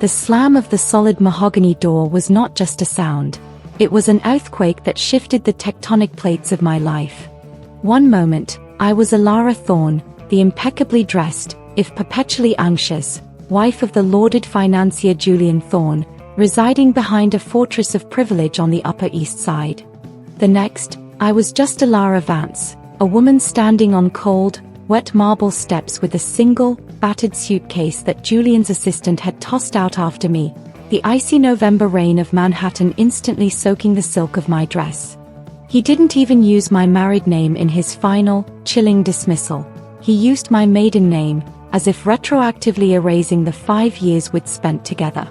The slam of the solid mahogany door was not just a sound. It was an earthquake that shifted the tectonic plates of my life. One moment, I was Alara Thorne, the impeccably dressed, if perpetually anxious, wife of the lauded financier Julian Thorne, residing behind a fortress of privilege on the Upper East Side. The next, I was just Alara Vance, a woman standing on cold, wet marble steps with a single, battered suitcase that Julian's assistant had tossed out after me, the icy November rain of Manhattan instantly soaking the silk of my dress. He didn't even use my married name in his final, chilling dismissal. He used my maiden name, as if retroactively erasing the 5 years we'd spent together.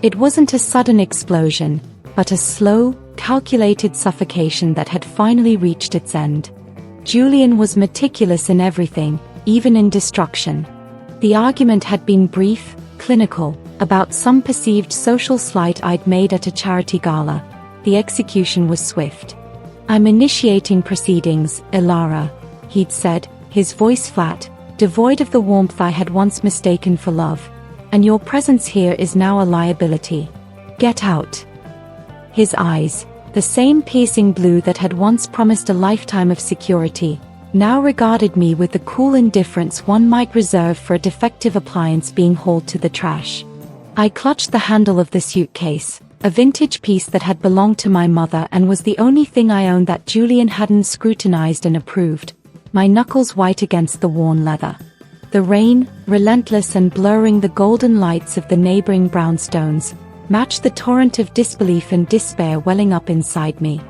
It wasn't a sudden explosion, but a slow, calculated suffocation that had finally reached its end. Julian was meticulous in everything, even in destruction. The argument had been brief, clinical, about some perceived social slight I'd made at a charity gala. The execution was swift. "I'm initiating proceedings, Alara," he'd said, his voice flat, devoid of the warmth I had once mistaken for love. "And your presence here is now a liability. Get out." His eyes, the same piercing blue that had once promised a lifetime of security, now regarded me with the cool indifference one might reserve for a defective appliance being hauled to the trash. I clutched the handle of the suitcase, a vintage piece that had belonged to my mother and was the only thing I owned that Julian hadn't scrutinized and approved, my knuckles white against the worn leather. The rain, relentless and blurring the golden lights of the neighboring brownstones, matched the torrent of disbelief and despair welling up inside me.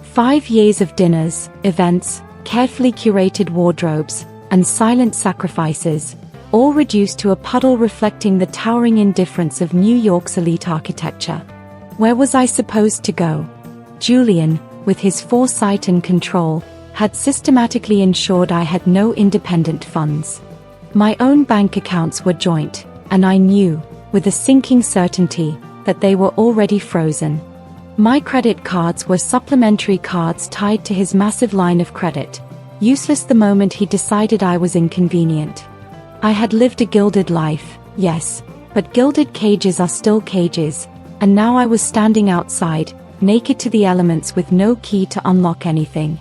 5 years of dinners, events, carefully curated wardrobes, and silent sacrifices, all reduced to a puddle reflecting the towering indifference of New York's elite architecture. Where was I supposed to go? Julian, with his foresight and control, had systematically ensured I had no independent funds. My own bank accounts were joint, and I knew, with a sinking certainty, that they were already frozen. My credit cards were supplementary cards tied to his massive line of credit, useless the moment he decided I was inconvenient. I had lived a gilded life, yes, but gilded cages are still cages, and now I was standing outside, naked to the elements with no key to unlock anything.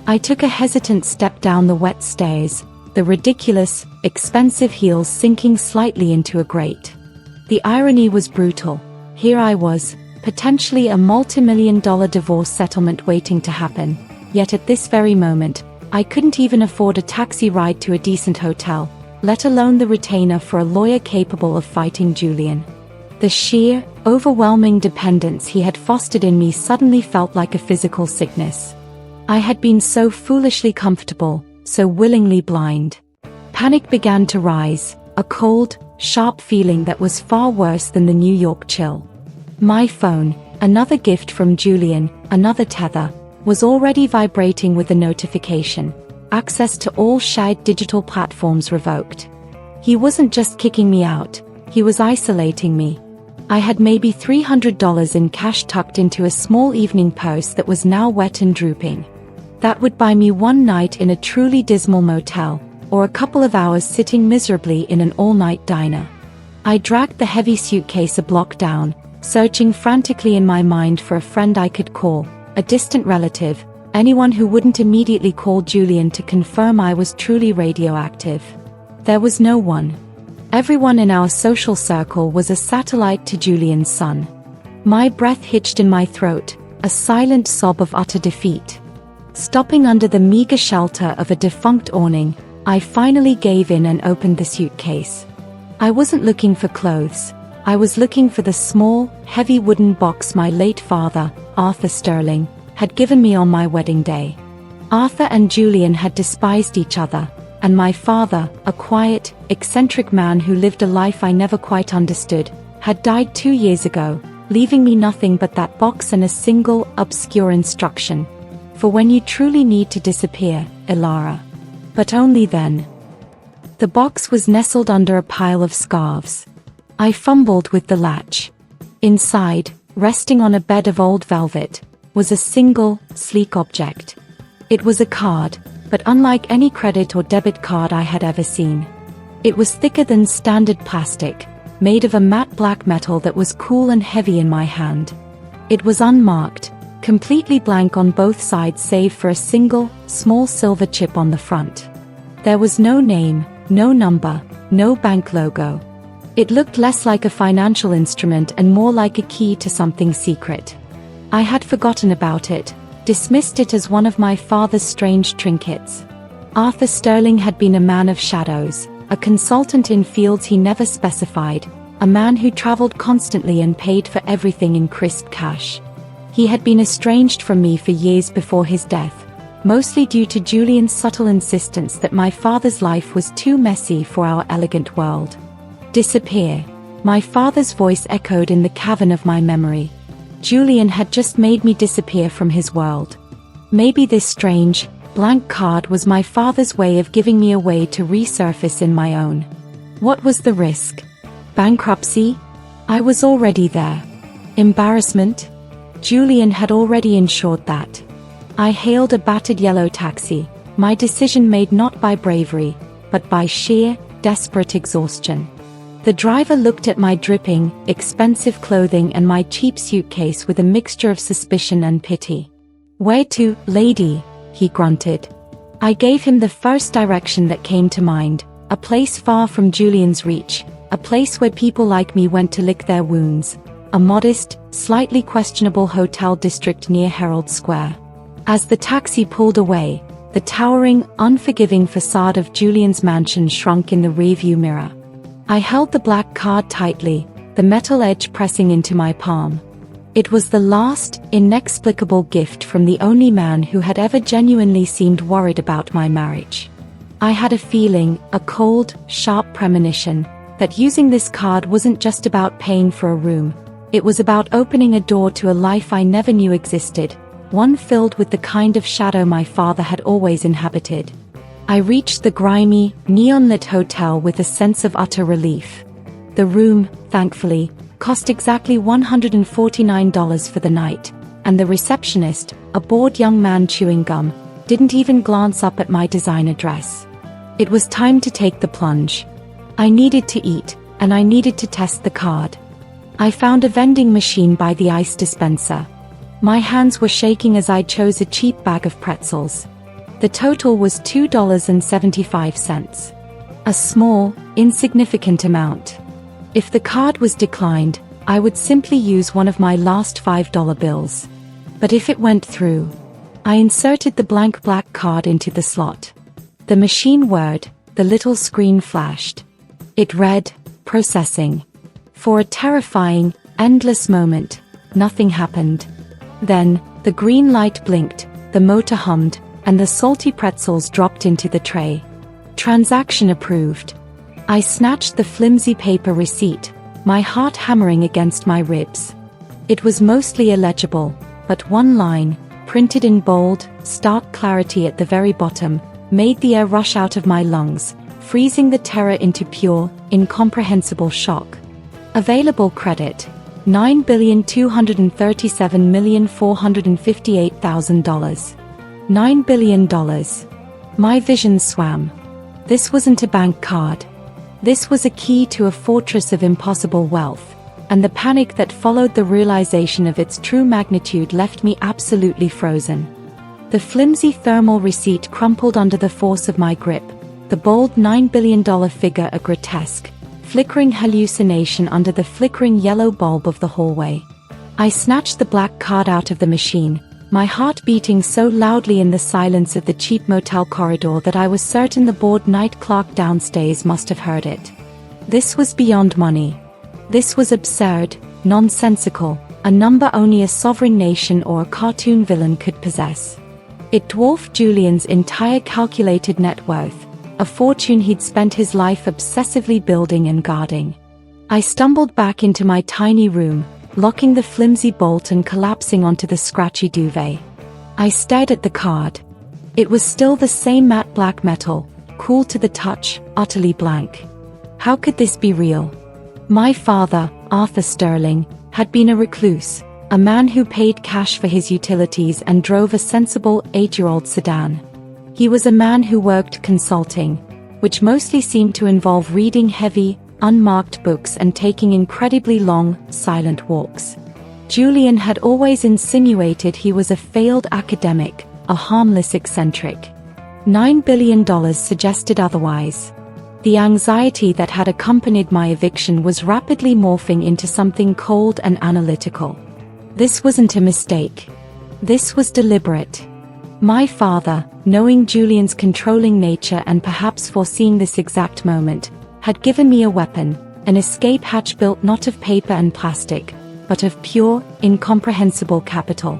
I took a hesitant step down the wet stairs, the ridiculous, expensive heels sinking slightly into a grate. The irony was brutal. Here I was, potentially a multi-million-dollar divorce settlement waiting to happen, yet at this very moment, I couldn't even afford a taxi ride to a decent hotel, let alone the retainer for a lawyer capable of fighting Julian. The sheer, overwhelming dependence he had fostered in me suddenly felt like a physical sickness. I had been so foolishly comfortable, so willingly blind. Panic began to rise, a cold, sharp feeling that was far worse than the New York chill. My phone, another gift from Julian, another tether, was already vibrating with a notification. Access to all shared digital platforms revoked. He wasn't just kicking me out, he was isolating me. I had maybe $300 in cash tucked into a small evening purse that was now wet and drooping. That would buy me one night in a truly dismal motel, or a couple of hours sitting miserably in an all-night diner. I dragged the heavy suitcase a block down, searching frantically in my mind for a friend I could call, a distant relative, anyone who wouldn't immediately call Julian to confirm I was truly radioactive. There was no one. Everyone in our social circle was a satellite to Julian's son. My breath hitched in my throat, a silent sob of utter defeat. Stopping under the meager shelter of a defunct awning, I finally gave in and opened the suitcase. I wasn't looking for clothes. I was looking for the small, heavy wooden box my late father, Arthur Sterling, had given me on my wedding day. Arthur and Julian had despised each other, and my father, a quiet, eccentric man who lived a life I never quite understood, had died 2 years ago, leaving me nothing but that box and a single, obscure instruction. For when you truly need to disappear, Alara. But only then. The box was nestled under a pile of scarves. I fumbled with the latch. Inside, resting on a bed of old velvet, was a single, sleek object. It was a card, but unlike any credit or debit card I had ever seen. It was thicker than standard plastic, made of a matte black metal that was cool and heavy in my hand. It was unmarked, completely blank on both sides save for a single, small silver chip on the front. There was no name, no number, no bank logo. It looked less like a financial instrument and more like a key to something secret. I had forgotten about it, dismissed it as one of my father's strange trinkets. Arthur Sterling had been a man of shadows, a consultant in fields he never specified, a man who traveled constantly and paid for everything in crisp cash. He had been estranged from me for years before his death, mostly due to Julian's subtle insistence that my father's life was too messy for our elegant world. Disappear. My father's voice echoed in the cavern of my memory. Julian had just made me disappear from his world. Maybe this strange, blank card was my father's way of giving me a way to resurface in my own. What was the risk? Bankruptcy? I was already there. Embarrassment? Julian had already ensured that. I hailed a battered yellow taxi, my decision made not by bravery, but by sheer, desperate exhaustion. The driver looked at my dripping, expensive clothing and my cheap suitcase with a mixture of suspicion and pity. "Where to, lady?" he grunted. I gave him the first direction that came to mind, a place far from Julian's reach, a place where people like me went to lick their wounds, a modest, slightly questionable hotel district near Herald Square. As the taxi pulled away, the towering, unforgiving facade of Julian's mansion shrunk in the rearview mirror. I held the black card tightly, the metal edge pressing into my palm. It was the last, inexplicable gift from the only man who had ever genuinely seemed worried about my marriage. I had a feeling, a cold, sharp premonition, that using this card wasn't just about paying for a room. It was about opening a door to a life I never knew existed, one filled with the kind of shadow my father had always inhabited. I reached the grimy, neon-lit hotel with a sense of utter relief. The room, thankfully, cost exactly $149 for the night, and the receptionist, a bored young man chewing gum, didn't even glance up at my designer dress. It was time to take the plunge. I needed to eat, and I needed to test the card. I found a vending machine by the ice dispenser. My hands were shaking as I chose a cheap bag of pretzels. The total was $2.75. A small, insignificant amount. If the card was declined, I would simply use one of my last $5 bills. But if it went through, I inserted the blank black card into the slot. The machine whirred, the little screen flashed. It read, "Processing." For a terrifying, endless moment, nothing happened. Then, the green light blinked, the motor hummed, and the salty pretzels dropped into the tray. Transaction approved. I snatched the flimsy paper receipt, my heart hammering against my ribs. It was mostly illegible, but one line, printed in bold, stark clarity at the very bottom, made the air rush out of my lungs, freezing the terror into pure, incomprehensible shock. Available credit: $9,237,458,000. $9 billion. My vision swam. This wasn't a bank card. This was a key to a fortress of impossible wealth, and the panic that followed the realization of its true magnitude left me absolutely frozen. The flimsy thermal receipt crumpled under the force of my grip, the bold $9 billion figure a grotesque, flickering hallucination under the flickering yellow bulb of the hallway. I snatched the black card out of the machine, my heart beating so loudly in the silence of the cheap motel corridor that I was certain the bored night clerk downstairs must have heard it. This was beyond money. This was absurd, nonsensical, a number only a sovereign nation or a cartoon villain could possess. It dwarfed Julian's entire calculated net worth, a fortune he'd spent his life obsessively building and guarding. I stumbled back into my tiny room, locking the flimsy bolt and collapsing onto the scratchy duvet. I stared at the card. It was still the same matte black metal, cool to the touch, utterly blank. How could this be real? My father, Arthur Sterling, had been a recluse, a man who paid cash for his utilities and drove a sensible 8-year-old sedan. He was a man who worked consulting, which mostly seemed to involve reading heavy, unmarked books and taking incredibly long, silent walks. Julian had always insinuated he was a failed academic, a harmless eccentric. $9 billion suggested otherwise. The anxiety that had accompanied my eviction was rapidly morphing into something cold and analytical. This wasn't a mistake. This was deliberate. My father, knowing Julian's controlling nature and perhaps foreseeing this exact moment, had given me a weapon, an escape hatch built not of paper and plastic, but of pure, incomprehensible capital.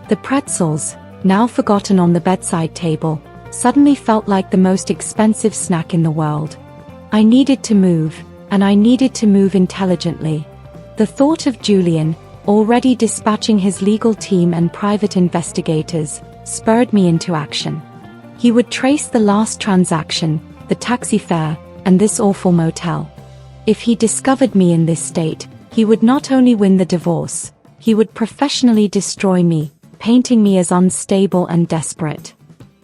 The pretzels, now forgotten on the bedside table, suddenly felt like the most expensive snack in the world. I needed to move, and I needed to move intelligently. The thought of Julian, already dispatching his legal team and private investigators, spurred me into action. He would trace the last transaction, the taxi fare, and this awful motel. If he discovered me in this state, he would not only win the divorce, he would professionally destroy me, painting me as unstable and desperate.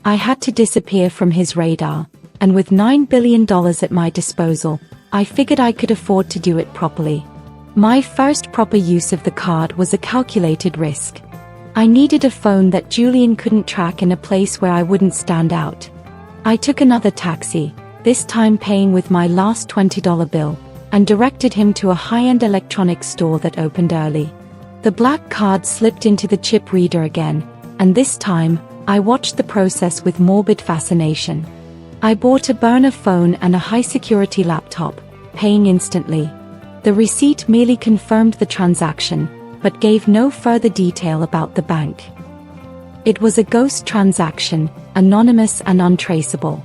I had to disappear from his radar, and with $9 billion at my disposal, I figured I could afford to do it properly. My first proper use of the card was a calculated risk. I needed a phone that Julian couldn't track in a place where I wouldn't stand out. I took another taxi, this time paying with my last $20 bill, and directed him to a high-end electronics store that opened early. The black card slipped into the chip reader again, and this time, I watched the process with morbid fascination. I bought a burner phone and a high-security laptop, paying instantly. The receipt merely confirmed the transaction, but gave no further detail about the bank. It was a ghost transaction, anonymous and untraceable.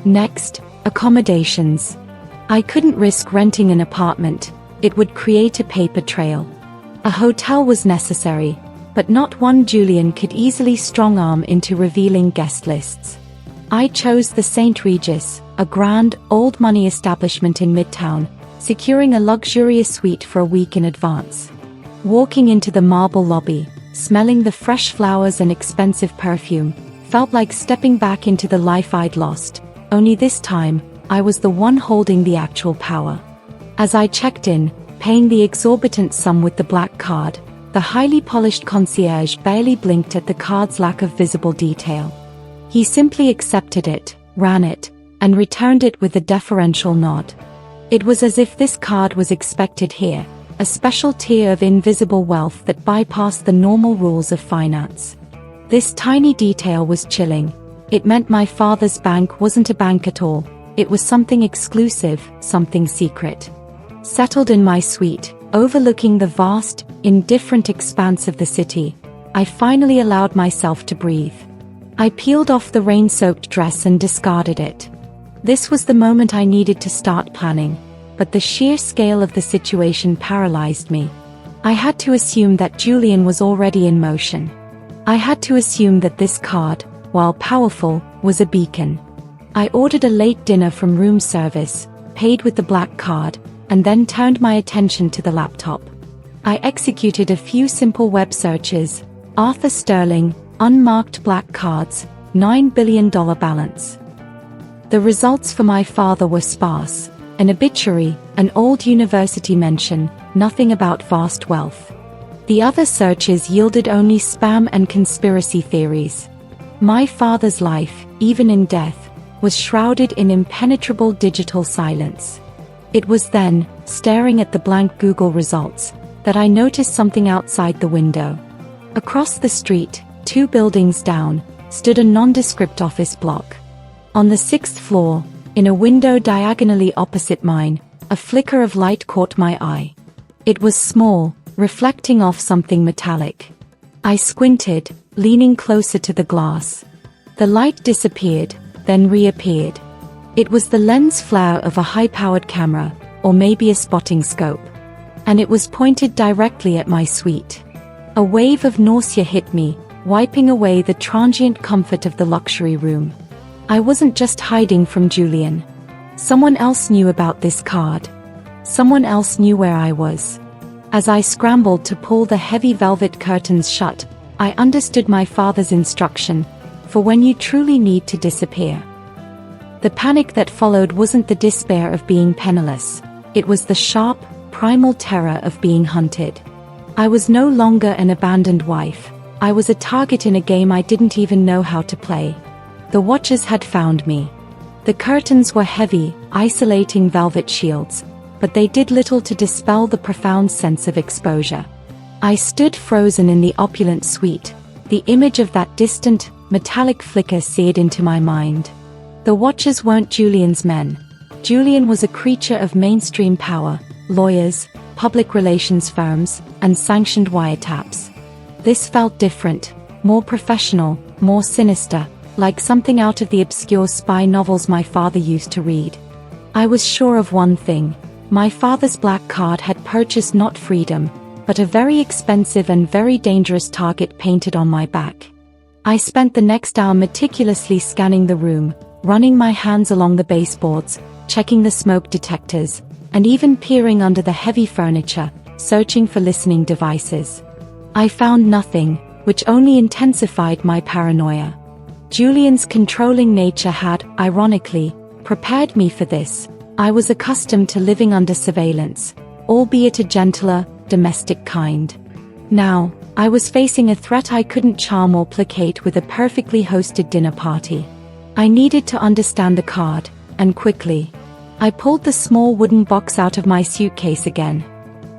Next, accommodations. I couldn't risk renting an apartment, it would create a paper trail. A hotel was necessary, but not one Julian could easily strong-arm into revealing guest lists. I chose the St. Regis, a grand, old-money establishment in Midtown, securing a luxurious suite for a week in advance. Walking into the marble lobby, smelling the fresh flowers and expensive perfume, felt like stepping back into the life I'd lost, only this time, I was the one holding the actual power. As I checked in, paying the exorbitant sum with the black card, the highly polished concierge barely blinked at the card's lack of visible detail. He simply accepted it, ran it, and returned it with a deferential nod. It was as if this card was expected here, a special tier of invisible wealth that bypassed the normal rules of finance. This tiny detail was chilling. It meant my father's bank wasn't a bank at all, it was something exclusive, something secret. Settled in my suite, overlooking the vast, indifferent expanse of the city, I finally allowed myself to breathe. I peeled off the rain-soaked dress and discarded it. This was the moment I needed to start planning, but the sheer scale of the situation paralyzed me. I had to assume that Julian was already in motion. I had to assume that this card, while powerful, was a beacon. I ordered a late dinner from room service, paid with the black card, and then turned my attention to the laptop. I executed a few simple web searches: Arthur Sterling, unmarked black cards, $9 billion balance. The results for my father were sparse: an obituary, an old university mention, nothing about vast wealth. The other searches yielded only spam and conspiracy theories. My father's life, even in death, was shrouded in impenetrable digital silence. It was then, staring at the blank Google results, that I noticed something outside the window. Across the street, 2 buildings down, stood a nondescript office block. On the 6th floor, in a window diagonally opposite mine, a flicker of light caught my eye. It was small, reflecting off something metallic. I squinted, leaning closer to the glass. The light disappeared, then reappeared. It was the lens flare of a high-powered camera, or maybe a spotting scope. And it was pointed directly at my suite. A wave of nausea hit me, wiping away the transient comfort of the luxury room. I wasn't just hiding from Julian. Someone else knew about this card. Someone else knew where I was. As I scrambled to pull the heavy velvet curtains shut, I understood my father's instruction: for when you truly need to disappear. The panic that followed wasn't the despair of being penniless. It was the sharp, primal terror of being hunted. I was no longer an abandoned wife. I was a target in a game I didn't even know how to play. The Watchers had found me. The curtains were heavy, isolating velvet shields, but they did little to dispel the profound sense of exposure. I stood frozen in the opulent suite, the image of that distant, metallic flicker seared into my mind. The Watchers weren't Julian's men. Julian was a creature of mainstream power, lawyers, public relations firms, and sanctioned wiretaps. This felt different, more professional, more sinister, like something out of the obscure spy novels my father used to read. I was sure of one thing: my father's black card had purchased not freedom, but a very expensive and very dangerous target painted on my back. I spent the next hour meticulously scanning the room, running my hands along the baseboards, checking the smoke detectors, and even peering under the heavy furniture, searching for listening devices. I found nothing, which only intensified my paranoia. Julian's controlling nature had, ironically, prepared me for this. I was accustomed to living under surveillance, albeit a gentler, domestic kind. Now, I was facing a threat I couldn't charm or placate with a perfectly hosted dinner party. I needed to understand the card, and quickly. I pulled the small wooden box out of my suitcase again.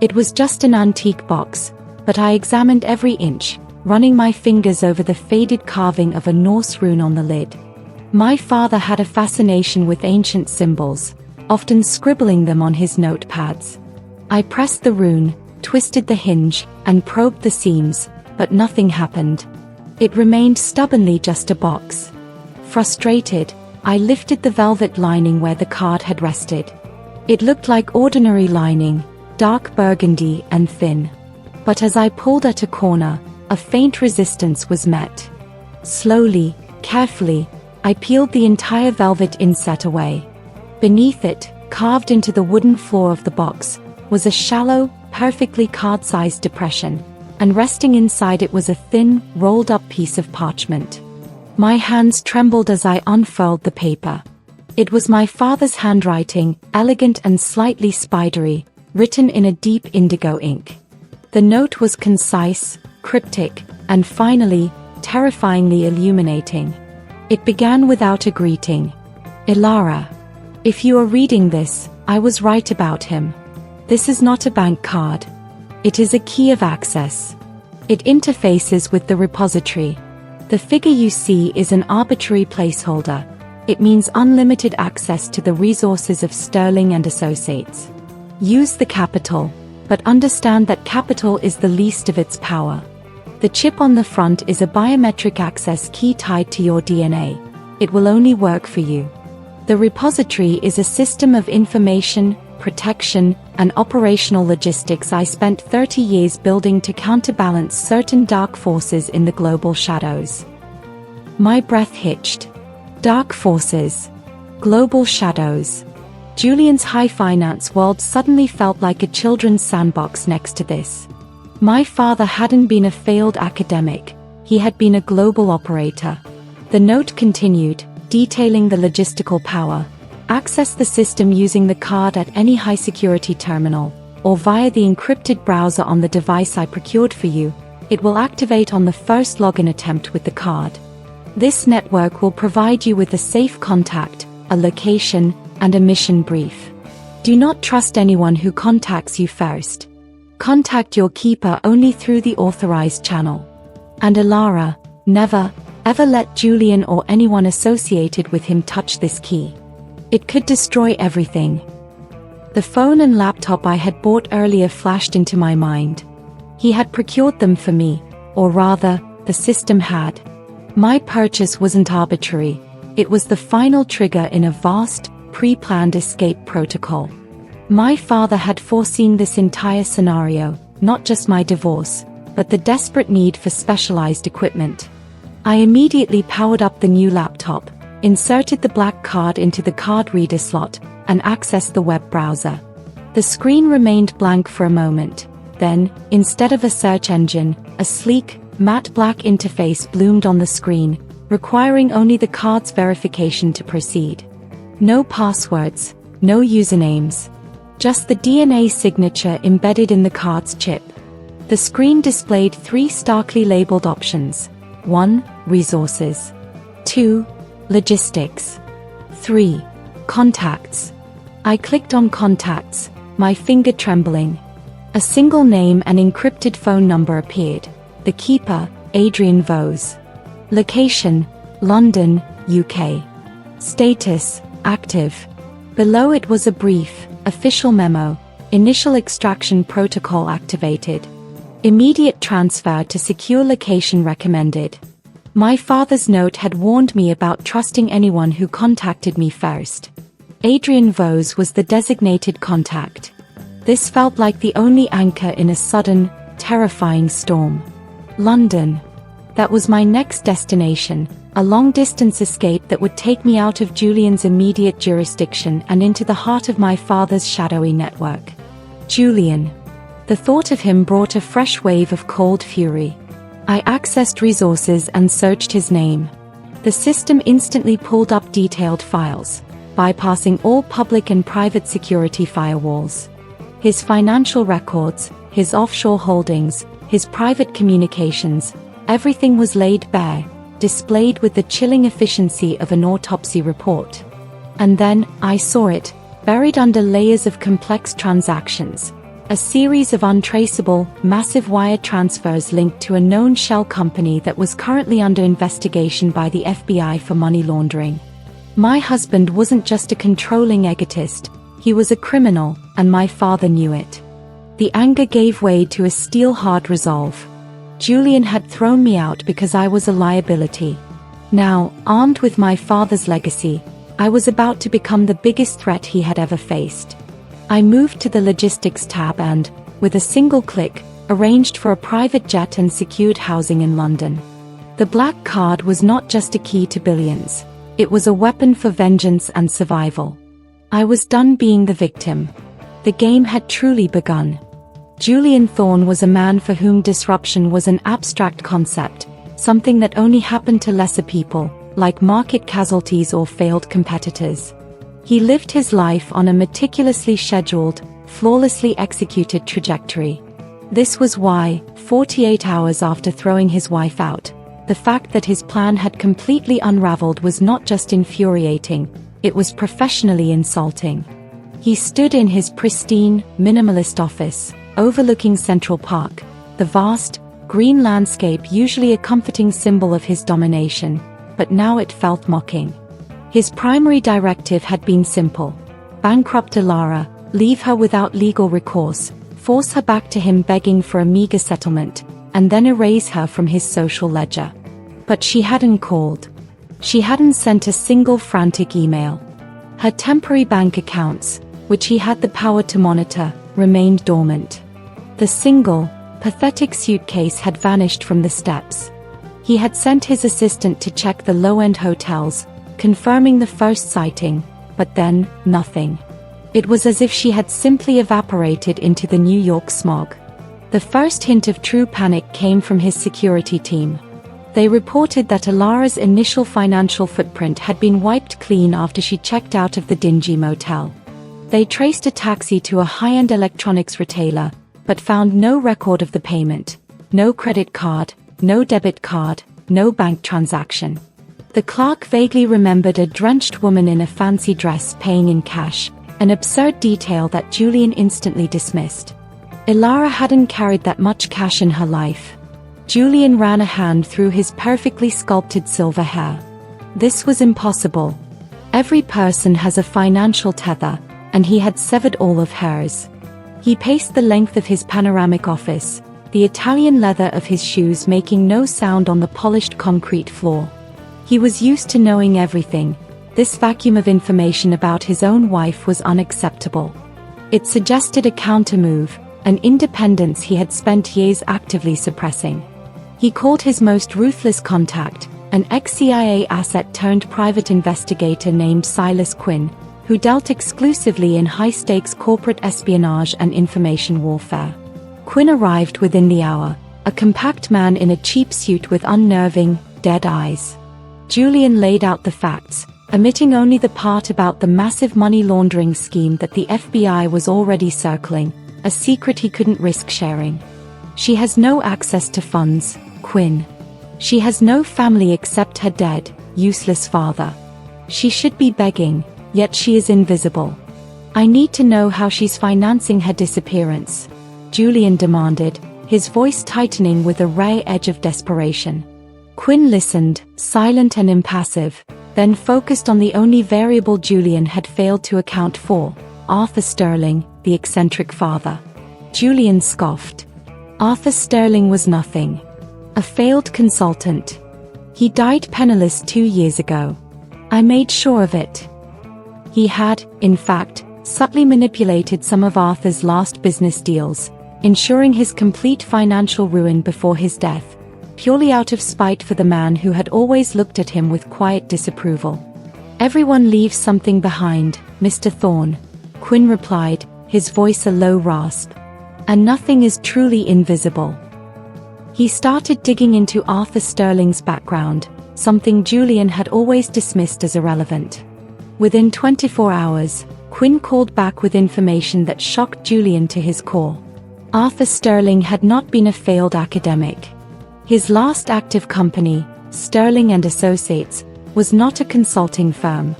It was just an antique box, but I examined every inch, running my fingers over the faded carving of a Norse rune on the lid. My father had a fascination with ancient symbols, often scribbling them on his notepads. I pressed the rune, twisted the hinge, and probed the seams, but nothing happened. It remained stubbornly just a box. Frustrated, I lifted the velvet lining where the card had rested. It looked like ordinary lining, dark burgundy and thin. But as I pulled at a corner, a faint resistance was met. Slowly, carefully, I peeled the entire velvet inset away. Beneath it, carved into the wooden floor of the box, was a shallow, perfectly card-sized depression, and resting inside it was a thin, rolled-up piece of parchment. My hands trembled as I unfurled the paper. It was my father's handwriting, elegant and slightly spidery, written in a deep indigo ink. The note was concise, cryptic, and finally, terrifyingly illuminating. It began without a greeting. "Ilara. If you are reading this, I was right about him. This is not a bank card. It is a key of access. It interfaces with the repository. The figure you see is an arbitrary placeholder. It means unlimited access to the resources of Sterling and Associates. Use the capital, but understand that capital is the least of its power. The chip on the front is a biometric access key tied to your DNA. It will only work for you. The repository is a system of information, protection, and operational logistics I spent 30 years building to counterbalance certain dark forces in the global shadows." My breath hitched. Dark forces. Global shadows. Julian's high finance world suddenly felt like a children's sandbox next to this. My father hadn't been a failed academic, he had been a global operator. The note continued, detailing the logistical power. Access the system using the card at any high-security terminal, or via the encrypted browser on the device I procured for you. It will activate on the first login attempt with the card. This network will provide you with a safe contact, a location, and a mission brief. Do not trust anyone who contacts you first. Contact your keeper only through the authorized channel. And Ilara, never, ever let Julian or anyone associated with him touch this key. It could destroy everything. The phone and laptop I had bought earlier flashed into my mind. He had procured them for me, or rather, the system had. My purchase wasn't arbitrary. It was the final trigger in a vast, pre-planned escape protocol. My father had foreseen this entire scenario, not just my divorce, but the desperate need for specialized equipment. I immediately powered up the new laptop, inserted the black card into the card reader slot, and accessed the web browser. The screen remained blank for a moment. Then, instead of a search engine, a sleek, matte black interface bloomed on the screen, requiring only the card's verification to proceed. No passwords, no usernames. Just the DNA signature embedded in the card's chip. The screen displayed 3 starkly labeled options. 1. Resources. 2. Logistics. 3. Contacts. I clicked on contacts, my finger trembling. A single name and encrypted phone number appeared. The keeper, Adrian Vose. Location, London, UK. Status, active. Below it was a brief, official memo. Initial extraction protocol activated. Immediate transfer to secure location recommended. My father's note had warned me about trusting anyone who contacted me first. Adrian Vose was the designated contact. This felt like the only anchor in a sudden, terrifying storm. London. That was my next destination, a long-distance escape that would take me out of Julian's immediate jurisdiction and into the heart of my father's shadowy network. Julian. The thought of him brought a fresh wave of cold fury. I accessed resources and searched his name. The system instantly pulled up detailed files, bypassing all public and private security firewalls. His financial records, his offshore holdings, his private communications, everything was laid bare, displayed with the chilling efficiency of an autopsy report. And then, I saw it, buried under layers of complex transactions. A series of untraceable, massive wire transfers linked to a known shell company that was currently under investigation by the FBI for money laundering. My husband wasn't just a controlling egotist, he was a criminal, and my father knew it. The anger gave way to a steel-hard resolve. Julian had thrown me out because I was a liability. Now, armed with my father's legacy, I was about to become the biggest threat he had ever faced. I moved to the Logistics tab and, with a single click, arranged for a private jet and secured housing in London. The black card was not just a key to billions. It was a weapon for vengeance and survival. I was done being the victim. The game had truly begun. Julian Thorne was a man for whom disruption was an abstract concept, something that only happened to lesser people, like market casualties or failed competitors. He lived his life on a meticulously scheduled, flawlessly executed trajectory. This was why, 48 hours after throwing his wife out, the fact that his plan had completely unraveled was not just infuriating, it was professionally insulting. He stood in his pristine, minimalist office, overlooking Central Park, the vast, green landscape usually a comforting symbol of his domination, but now it felt mocking. His primary directive had been simple. Bankrupt Alara, leave her without legal recourse, force her back to him begging for a meager settlement, and then erase her from his social ledger. But she hadn't called. She hadn't sent a single frantic email. Her temporary bank accounts, which he had the power to monitor, remained dormant. The single, pathetic suitcase had vanished from the steps. He had sent his assistant to check the low-end hotels, confirming the first sighting, but then, nothing. It was as if she had simply evaporated into the New York smog. The first hint of true panic came from his security team. They reported that Alara's initial financial footprint had been wiped clean after she checked out of the dingy motel. They traced a taxi to a high-end electronics retailer, but found no record of the payment, no credit card, no debit card, no bank transaction. The clerk vaguely remembered a drenched woman in a fancy dress paying in cash, an absurd detail that Julian instantly dismissed. Alara hadn't carried that much cash in her life. Julian ran a hand through his perfectly sculpted silver hair. This was impossible. Every person has a financial tether, and he had severed all of hers. He paced the length of his panoramic office, the Italian leather of his shoes making no sound on the polished concrete floor. He was used to knowing everything. This vacuum of information about his own wife was unacceptable. It suggested a countermove, an independence he had spent years actively suppressing. He called his most ruthless contact, an ex-CIA asset-turned-private investigator named Silas Quinn, who dealt exclusively in high-stakes corporate espionage and information warfare. Quinn arrived within the hour, a compact man in a cheap suit with unnerving, dead eyes. Julian laid out the facts, omitting only the part about the massive money laundering scheme that the FBI was already circling, a secret he couldn't risk sharing. She has no access to funds, Quinn. She has no family except her dead, useless father. She should be begging, yet she is invisible. I need to know how she's financing her disappearance, Julian demanded, his voice tightening with a rare edge of desperation. Quinn listened, silent and impassive, then focused on the only variable Julian had failed to account for, Arthur Sterling, the eccentric father. Julian scoffed. Arthur Sterling was nothing. A failed consultant. He died penniless 2 years ago. I made sure of it. He had, in fact, subtly manipulated some of Arthur's last business deals, ensuring his complete financial ruin before his death, purely out of spite for the man who had always looked at him with quiet disapproval. Everyone leaves something behind, Mr. Thorne, Quinn replied, his voice a low rasp. And nothing is truly invisible. He started digging into Arthur Sterling's background, something Julian had always dismissed as irrelevant. Within 24 hours, Quinn called back with information that shocked Julian to his core. Arthur Sterling had not been a failed academic. His last active company, Sterling & Associates, was not a consulting firm.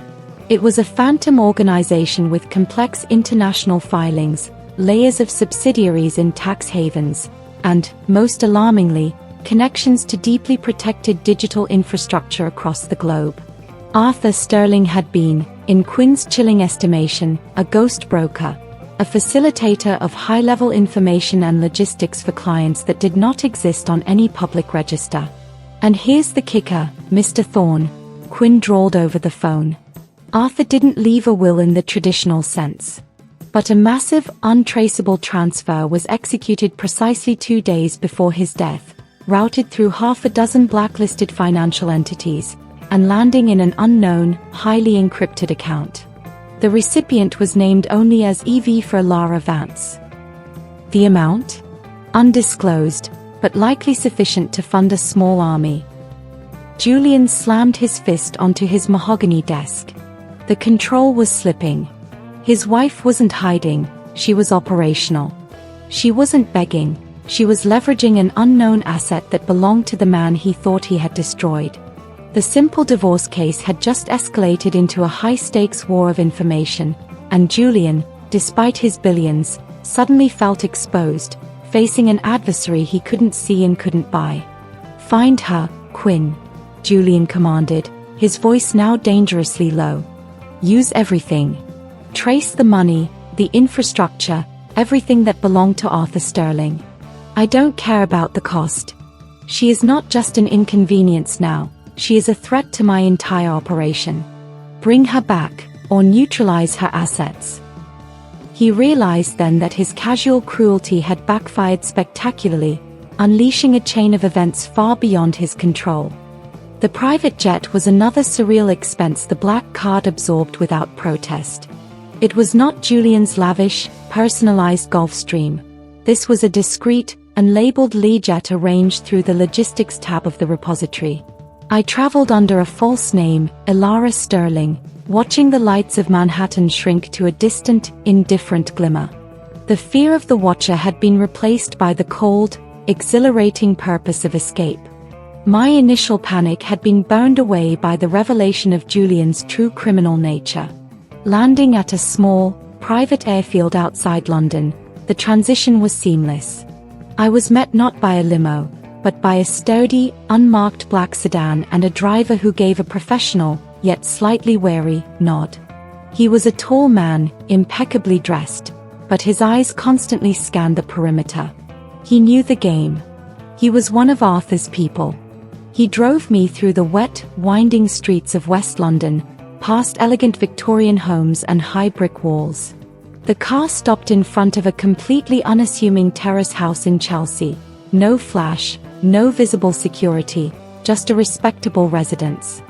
It was a phantom organization with complex international filings, layers of subsidiaries in tax havens, and, most alarmingly, connections to deeply protected digital infrastructure across the globe. Arthur Sterling had been, in Quinn's chilling estimation, a ghost broker, a facilitator of high-level information and logistics for clients that did not exist on any public register. And here's the kicker, Mr. Thorne, Quinn drawled over the phone. Arthur didn't leave a will in the traditional sense. But a massive, untraceable transfer was executed precisely 2 days before his death, routed through half a dozen blacklisted financial entities, and landing in an unknown, highly encrypted account. The recipient was named only as EV for Lara Vance. The amount? Undisclosed, but likely sufficient to fund a small army. Julian slammed his fist onto his mahogany desk. The control was slipping. His wife wasn't hiding, she was operational. She wasn't begging, she was leveraging an unknown asset that belonged to the man he thought he had destroyed. The simple divorce case had just escalated into a high-stakes war of information, and Julian, despite his billions, suddenly felt exposed, facing an adversary he couldn't see and couldn't buy. "Find her, Quinn," Julian commanded, his voice now dangerously low. "Use everything. Trace the money, the infrastructure, everything that belonged to Arthur Sterling. I don't care about the cost. She is not just an inconvenience now, she is a threat to my entire operation. Bring her back, or neutralize her assets." He realized then that his casual cruelty had backfired spectacularly, unleashing a chain of events far beyond his control. The private jet was another surreal expense the black card absorbed without protest. It was not Julian's lavish, personalized Gulfstream. This was a discreet, unlabeled Learjet arranged through the logistics tab of the repository. I traveled under a false name, Elara Sterling, watching the lights of Manhattan shrink to a distant, indifferent glimmer. The fear of the watcher had been replaced by the cold, exhilarating purpose of escape. My initial panic had been burned away by the revelation of Julian's true criminal nature. Landing at a small, private airfield outside London, the transition was seamless. I was met not by a limo, but by a sturdy, unmarked black sedan and a driver who gave a professional, yet slightly wary, nod. He was a tall man, impeccably dressed, but his eyes constantly scanned the perimeter. He knew the game. He was one of Arthur's people. He drove me through the wet, winding streets of West London, past elegant Victorian homes and high brick walls. The car stopped in front of a completely unassuming terrace house in Chelsea. No flash, no visible security, just a respectable residence.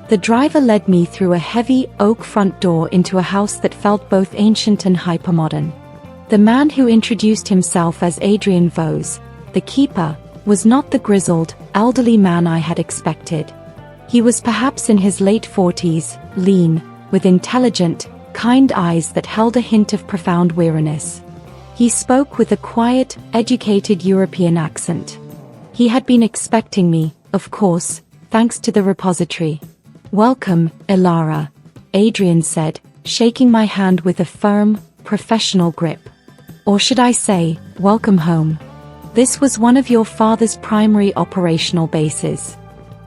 The driver led me through a heavy, oak front door into a house that felt both ancient and hypermodern. The man who introduced himself as Adrian Vos, the keeper, was not the grizzled, elderly man I had expected. He was perhaps in his late 40s, lean, with intelligent, kind eyes that held a hint of profound weariness. He spoke with a quiet, educated European accent. He had been expecting me, of course, thanks to the repository. "Welcome, Ilara," Adrian said, shaking my hand with a firm, professional grip. "Or should I say, welcome home. This was one of your father's primary operational bases.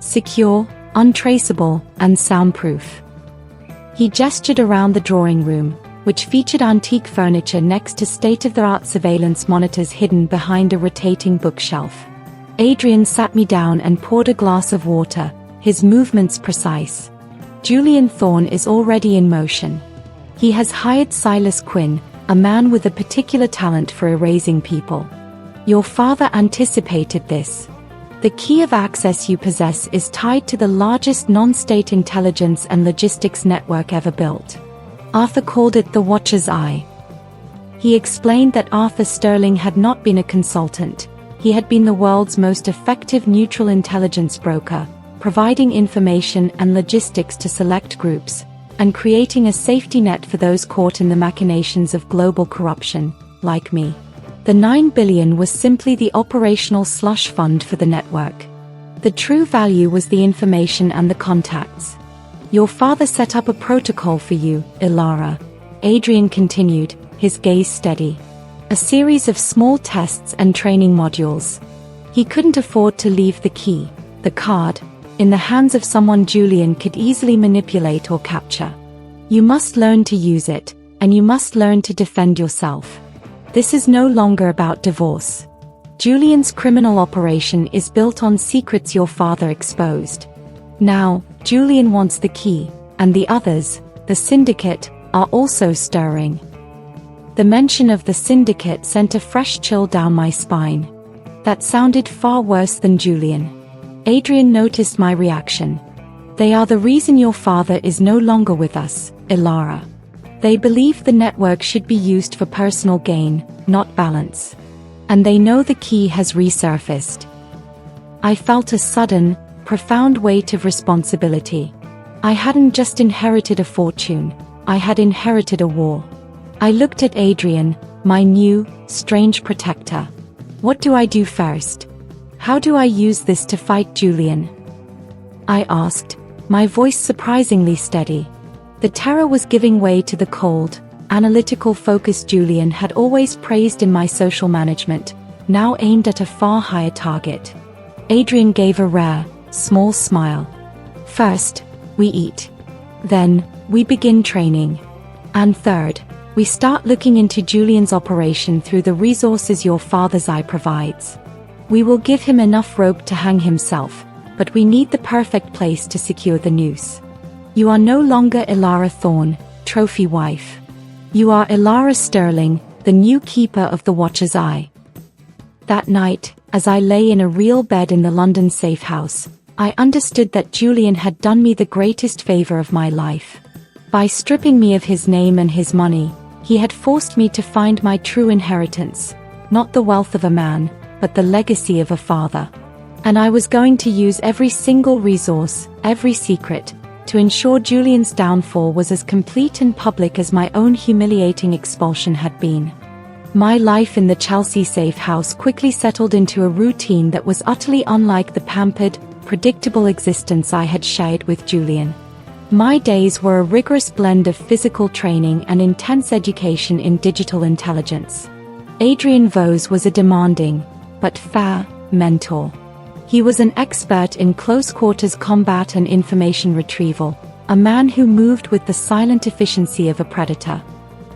Secure, untraceable, and soundproof." He gestured around the drawing room, which featured antique furniture next to state-of-the-art surveillance monitors hidden behind a rotating bookshelf. Adrian sat me down and poured a glass of water, his movements precise. "Julian Thorne is already in motion. He has hired Silas Quinn, a man with a particular talent for erasing people. Your father anticipated this. The key of access you possess is tied to the largest non-state intelligence and logistics network ever built. Arthur called it the Watcher's Eye." He explained that Arthur Sterling had not been a consultant. He had been the world's most effective neutral intelligence broker, providing information and logistics to select groups, and creating a safety net for those caught in the machinations of global corruption, like me. The $9 billion was simply the operational slush fund for the network. The true value was the information and the contacts. "Your father set up a protocol for you, Ilara," Adrian continued, his gaze steady. "A series of small tests and training modules. He couldn't afford to leave the key, the card, in the hands of someone Julian could easily manipulate or capture. You must learn to use it, and you must learn to defend yourself. This is no longer about divorce. Julian's criminal operation is built on secrets your father exposed. Now, Julian wants the key, and the others, the syndicate, are also stirring." The mention of the syndicate sent a fresh chill down my spine. That sounded far worse than Julian. Adrian noticed my reaction. "They are the reason your father is no longer with us, Ilara. They believe the network should be used for personal gain, not balance. And they know the key has resurfaced." I felt a sudden, profound weight of responsibility. I hadn't just inherited a fortune, I had inherited a war. I looked at Adrian, my new, strange protector. "What do I do first? How do I use this to fight Julian?" I asked, my voice surprisingly steady. The terror was giving way to the cold, analytical focus Julian had always praised in my social management, now aimed at a far higher target. Adrian gave a rare, small smile. "First, we eat. Then, we begin training. And third, we start looking into Julian's operation through the resources your father's eye provides. We will give him enough rope to hang himself, but we need the perfect place to secure the noose. You are no longer Ilara Thorne, trophy wife. You are Ilara Sterling, the new keeper of the Watcher's Eye." That night, as I lay in a real bed in the London safe house, I understood that Julian had done me the greatest favor of my life. By stripping me of his name and his money, he had forced me to find my true inheritance, not the wealth of a man, but the legacy of a father. And I was going to use every single resource, every secret, to ensure Julian's downfall was as complete and public as my own humiliating expulsion had been. My life in the Chelsea safe house quickly settled into a routine that was utterly unlike the pampered, predictable existence I had shared with Julian. My days were a rigorous blend of physical training and intense education in digital intelligence. Adrian Vos was a demanding, but fair, mentor. He was an expert in close-quarters combat and information retrieval, a man who moved with the silent efficiency of a predator.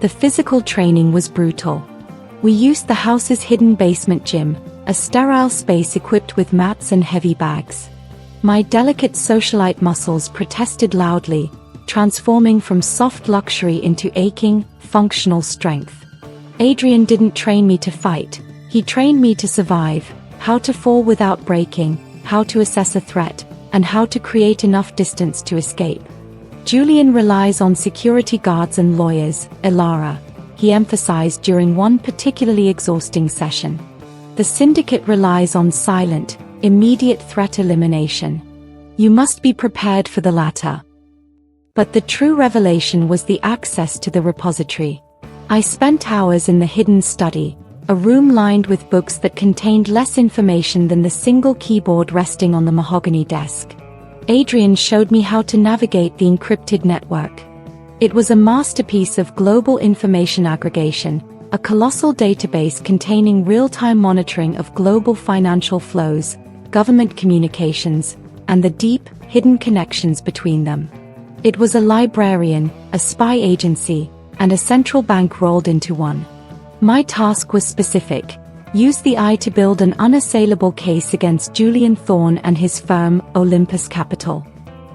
The physical training was brutal. We used the house's hidden basement gym, a sterile space equipped with mats and heavy bags. My delicate socialite muscles protested loudly, transforming from soft luxury into aching, functional strength. Adrian didn't train me to fight, he trained me to survive, how to fall without breaking, how to assess a threat, and how to create enough distance to escape. Julian relies on security guards and lawyers, Ilara, he emphasized during one particularly exhausting session. The syndicate relies on silent, immediate threat elimination. You must be prepared for the latter. But the true revelation was the access to the repository. I spent hours in the hidden study, a room lined with books that contained less information than the single keyboard resting on the mahogany desk. Adrian showed me how to navigate the encrypted network. It was a masterpiece of global information aggregation, a colossal database containing real-time monitoring of global financial flows, government communications, and the deep, hidden connections between them. It was a librarian, a spy agency, and a central bank rolled into one. My task was specific: use the eye to build an unassailable case against Julian Thorne and his firm, Olympus Capital.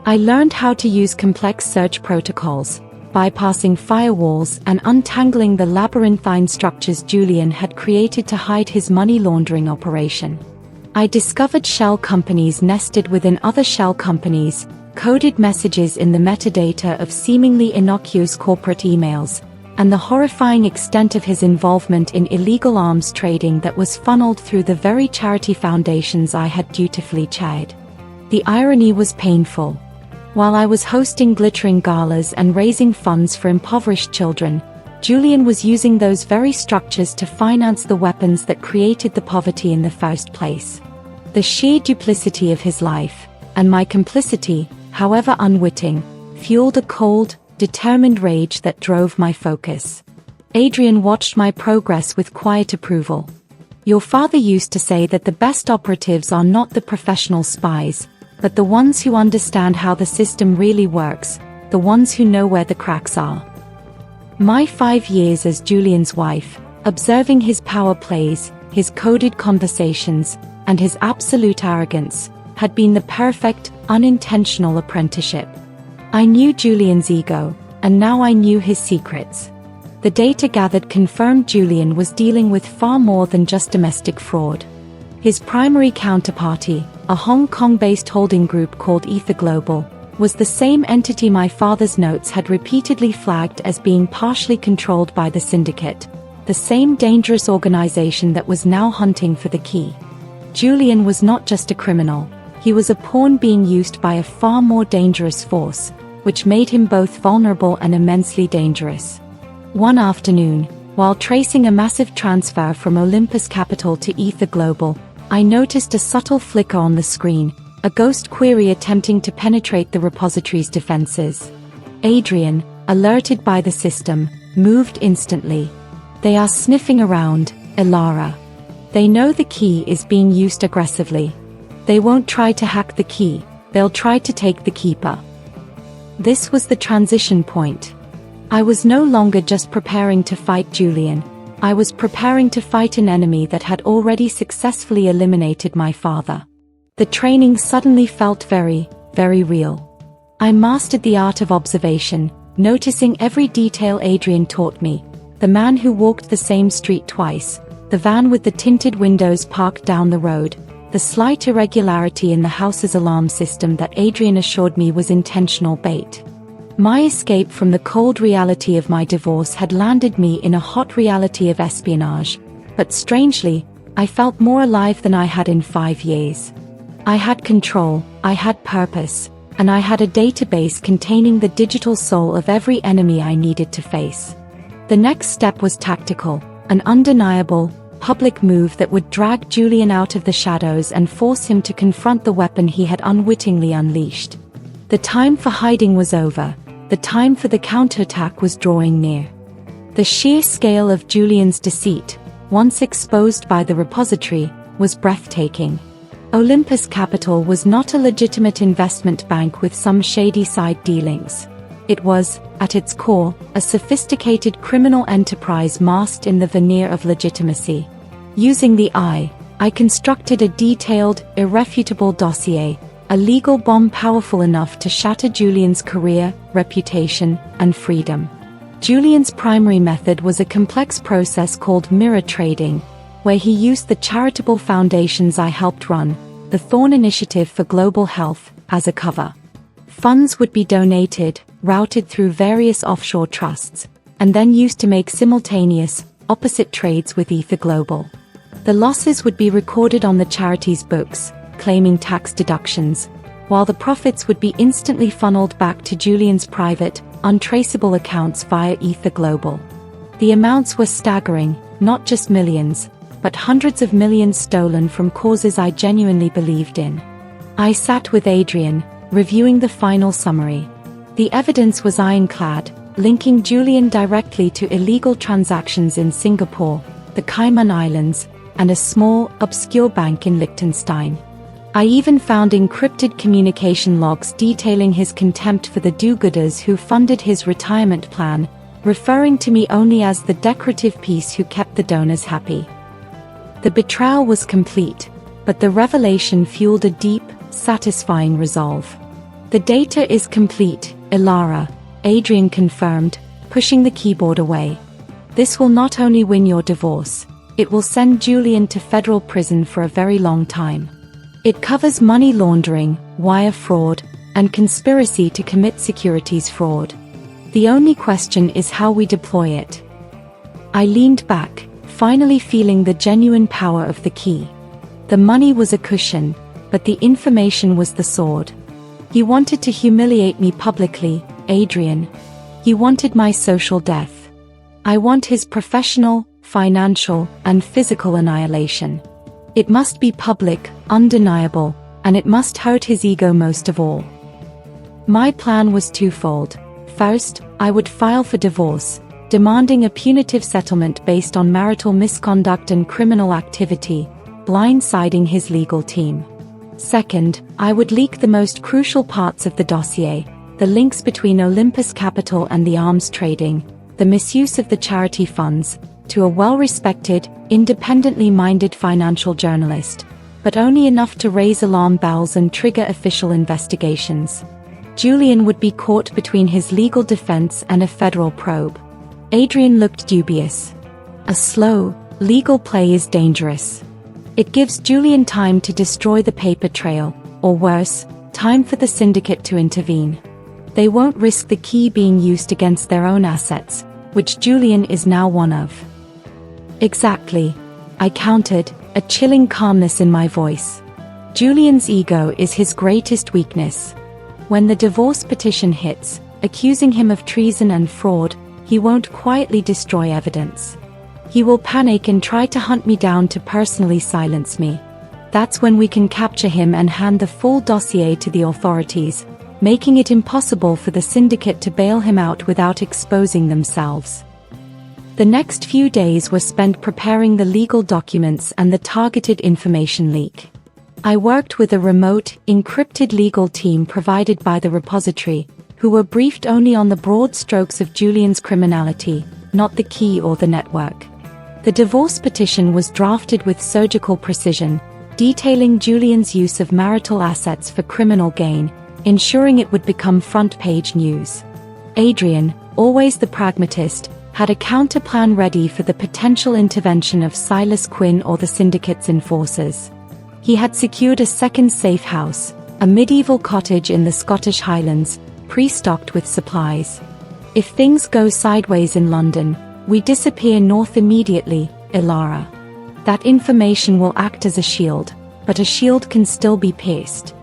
I learned how to use complex search protocols, bypassing firewalls and untangling the labyrinthine structures Julian had created to hide his money laundering operation. I discovered shell companies nested within other shell companies, coded messages in the metadata of seemingly innocuous corporate emails, and the horrifying extent of his involvement in illegal arms trading that was funneled through the very charity foundations I had dutifully chaired. The irony was painful. While I was hosting glittering galas and raising funds for impoverished children, Julian was using those very structures to finance the weapons that created the poverty in the first place. The sheer duplicity of his life, and my complicity, however unwitting, fueled a cold, determined rage that drove my focus. Adrian watched my progress with quiet approval. "Your father used to say that the best operatives are not the professional spies, but the ones who understand how the system really works, the ones who know where the cracks are." My 5 years as Julian's wife, observing his power plays, his coded conversations, and his absolute arrogance, had been the perfect, unintentional apprenticeship. I knew Julian's ego, and now I knew his secrets. The data gathered confirmed Julian was dealing with far more than just domestic fraud. His primary counterparty, a Hong Kong-based holding group called Ether Global, was the same entity my father's notes had repeatedly flagged as being partially controlled by the syndicate, the same dangerous organization that was now hunting for the key. Julian was not just a criminal, he was a pawn being used by a far more dangerous force, which made him both vulnerable and immensely dangerous. One afternoon, while tracing a massive transfer from Olympus Capital to Ether Global, I noticed a subtle flicker on the screen, a ghost query attempting to penetrate the repository's defenses. Adrian, alerted by the system, moved instantly. "They are sniffing around, Ilara. They know the key is being used aggressively. They won't try to hack the key, they'll try to take the keeper." This was the transition point. I was no longer just preparing to fight Julian, I was preparing to fight an enemy that had already successfully eliminated my father. The training suddenly felt very, very real. I mastered the art of observation, noticing every detail Adrian taught me: the man who walked the same street twice, the van with the tinted windows parked down the road, the slight irregularity in the house's alarm system that Adrian assured me was intentional bait. My escape from the cold reality of my divorce had landed me in a hot reality of espionage, but strangely, I felt more alive than I had in 5 years. I had control, I had purpose, and I had a database containing the digital soul of every enemy I needed to face. The next step was tactical, an undeniable, public move that would drag Julian out of the shadows and force him to confront the weapon he had unwittingly unleashed. The time for hiding was over, the time for the counterattack was drawing near. The sheer scale of Julian's deceit, once exposed by the repository, was breathtaking. Olympus Capital was not a legitimate investment bank with some shady side dealings. It was, at its core, a sophisticated criminal enterprise masked in the veneer of legitimacy. Using the eye, I constructed a detailed, irrefutable dossier, a legal bomb powerful enough to shatter Julian's career, reputation, and freedom. Julian's primary method was a complex process called mirror trading, where he used the charitable foundations I helped run, the Thorne Initiative for Global Health, as a cover. Funds would be donated, routed through various offshore trusts, and then used to make simultaneous, opposite trades with Ether Global. The losses would be recorded on the charity's books, claiming tax deductions, while the profits would be instantly funneled back to Julian's private, untraceable accounts via Ether Global. The amounts were staggering, not just millions, but hundreds of millions stolen from causes I genuinely believed in. I sat with Adrian, reviewing the final summary. The evidence was ironclad, linking Julian directly to illegal transactions in Singapore, the Cayman Islands, and a small, obscure bank in Liechtenstein. I even found encrypted communication logs detailing his contempt for the do-gooders who funded his retirement plan, referring to me only as the decorative piece who kept the donors happy. The betrayal was complete, but the revelation fueled a deep, satisfying resolve. The data is complete, Ilara, Adrian confirmed, pushing the keyboard away. This will not only win your divorce, it will send Julian to federal prison for a very long time. It covers money laundering, wire fraud, and conspiracy to commit securities fraud. The only question is how we deploy it. I leaned back, finally feeling the genuine power of the key. The money was a cushion, but the information was the sword. He wanted to humiliate me publicly, Adrian. He wanted my social death. I want his professional, financial, and physical annihilation. It must be public, undeniable, and it must hurt his ego most of all. My plan was twofold. First, I would file for divorce, demanding a punitive settlement based on marital misconduct and criminal activity, blindsiding his legal team. Second, I would leak the most crucial parts of the dossier, the links between Olympus Capital and the arms trading, the misuse of the charity funds, to a well-respected, independently minded financial journalist, but only enough to raise alarm bells and trigger official investigations. Julian would be caught between his legal defense and a federal probe. Adrian looked dubious. A slow, legal play is dangerous. It gives Julian time to destroy the paper trail, or worse, time for the syndicate to intervene. They won't risk the key being used against their own assets, which Julian is now one of. Exactly. I countered, a chilling calmness in my voice. Julian's ego is his greatest weakness. When the divorce petition hits, accusing him of treason and fraud, he won't quietly destroy evidence. He will panic and try to hunt me down to personally silence me. That's when we can capture him and hand the full dossier to the authorities, making it impossible for the syndicate to bail him out without exposing themselves. The next few days were spent preparing the legal documents and the targeted information leak. I worked with a remote, encrypted legal team provided by the repository, who were briefed only on the broad strokes of Julian's criminality, not the key or the network. The divorce petition was drafted with surgical precision, detailing Julian's use of marital assets for criminal gain, ensuring it would become front-page news. Adrian, always the pragmatist, had a counterplan ready for the potential intervention of Silas Quinn or the syndicate's enforcers. He had secured a second safe house, a medieval cottage in the Scottish Highlands, pre-stocked with supplies. If things go sideways in London, we disappear north immediately, Ilara. That information will act as a shield, but a shield can still be pierced.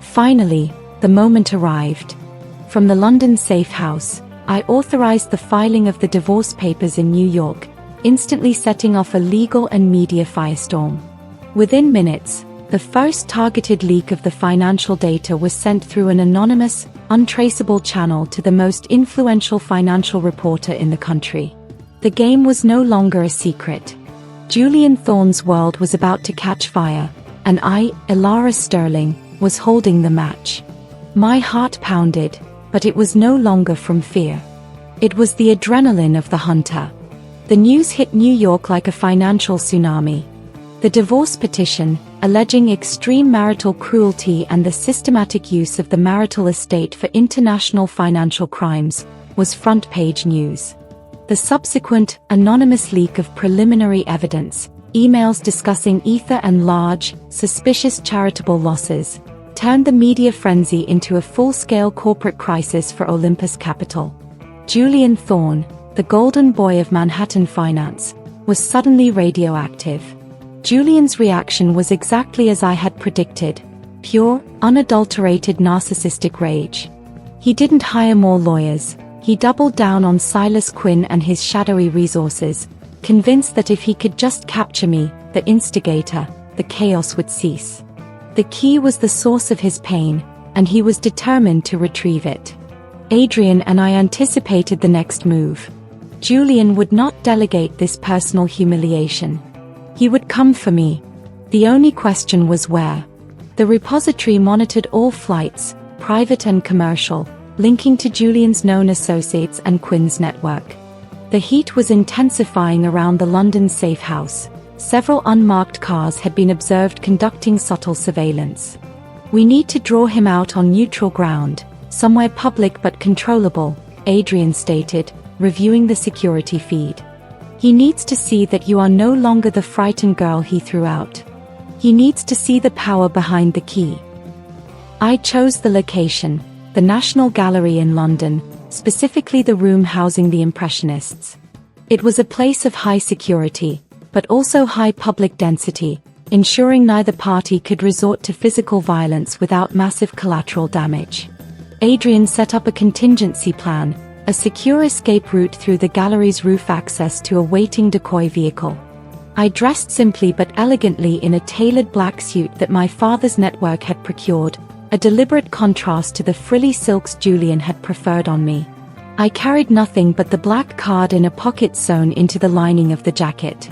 Finally, the moment arrived. From the London safe house, I authorized the filing of the divorce papers in New York, instantly setting off a legal and media firestorm. Within minutes, the first targeted leak of the financial data was sent through an anonymous, untraceable channel to the most influential financial reporter in the country. The game was no longer a secret. Julian Thorne's world was about to catch fire, and I, Ilara Sterling, was holding the match. My heart pounded, but it was no longer from fear. It was the adrenaline of the hunter. The news hit New York like a financial tsunami. The divorce petition, alleging extreme marital cruelty and the systematic use of the marital estate for international financial crimes, was front-page news. The subsequent, anonymous leak of preliminary evidence, emails discussing Ether and large, suspicious charitable losses, turned the media frenzy into a full-scale corporate crisis for Olympus Capital. Julian Thorne, the golden boy of Manhattan finance, was suddenly radioactive. Julian's reaction was exactly as I had predicted. Pure, unadulterated narcissistic rage. He didn't hire more lawyers. He doubled down on Silas Quinn and his shadowy resources, convinced that if he could just capture me, the instigator, the chaos would cease. The key was the source of his pain, and he was determined to retrieve it. Adrian and I anticipated the next move. Julian would not delegate this personal humiliation. He would come for me. The only question was where. The repository monitored all flights, private and commercial, linking to Julian's known associates and Quinn's network. The heat was intensifying around the London safe house. Several unmarked cars had been observed conducting subtle surveillance. We need to draw him out on neutral ground, somewhere public but controllable, Adrian stated, reviewing the security feed. He needs to see that you are no longer the frightened girl he threw out. He needs to see the power behind the key. I chose the location, the National Gallery in London, specifically the room housing the Impressionists. It was a place of high security, but also high public density, ensuring neither party could resort to physical violence without massive collateral damage. Adrian set up a contingency plan, a secure escape route through the gallery's roof access to a waiting decoy vehicle. I dressed simply but elegantly in a tailored black suit that my father's network had procured, a deliberate contrast to the frilly silks Julian had preferred on me. I carried nothing but the black card in a pocket sewn into the lining of the jacket.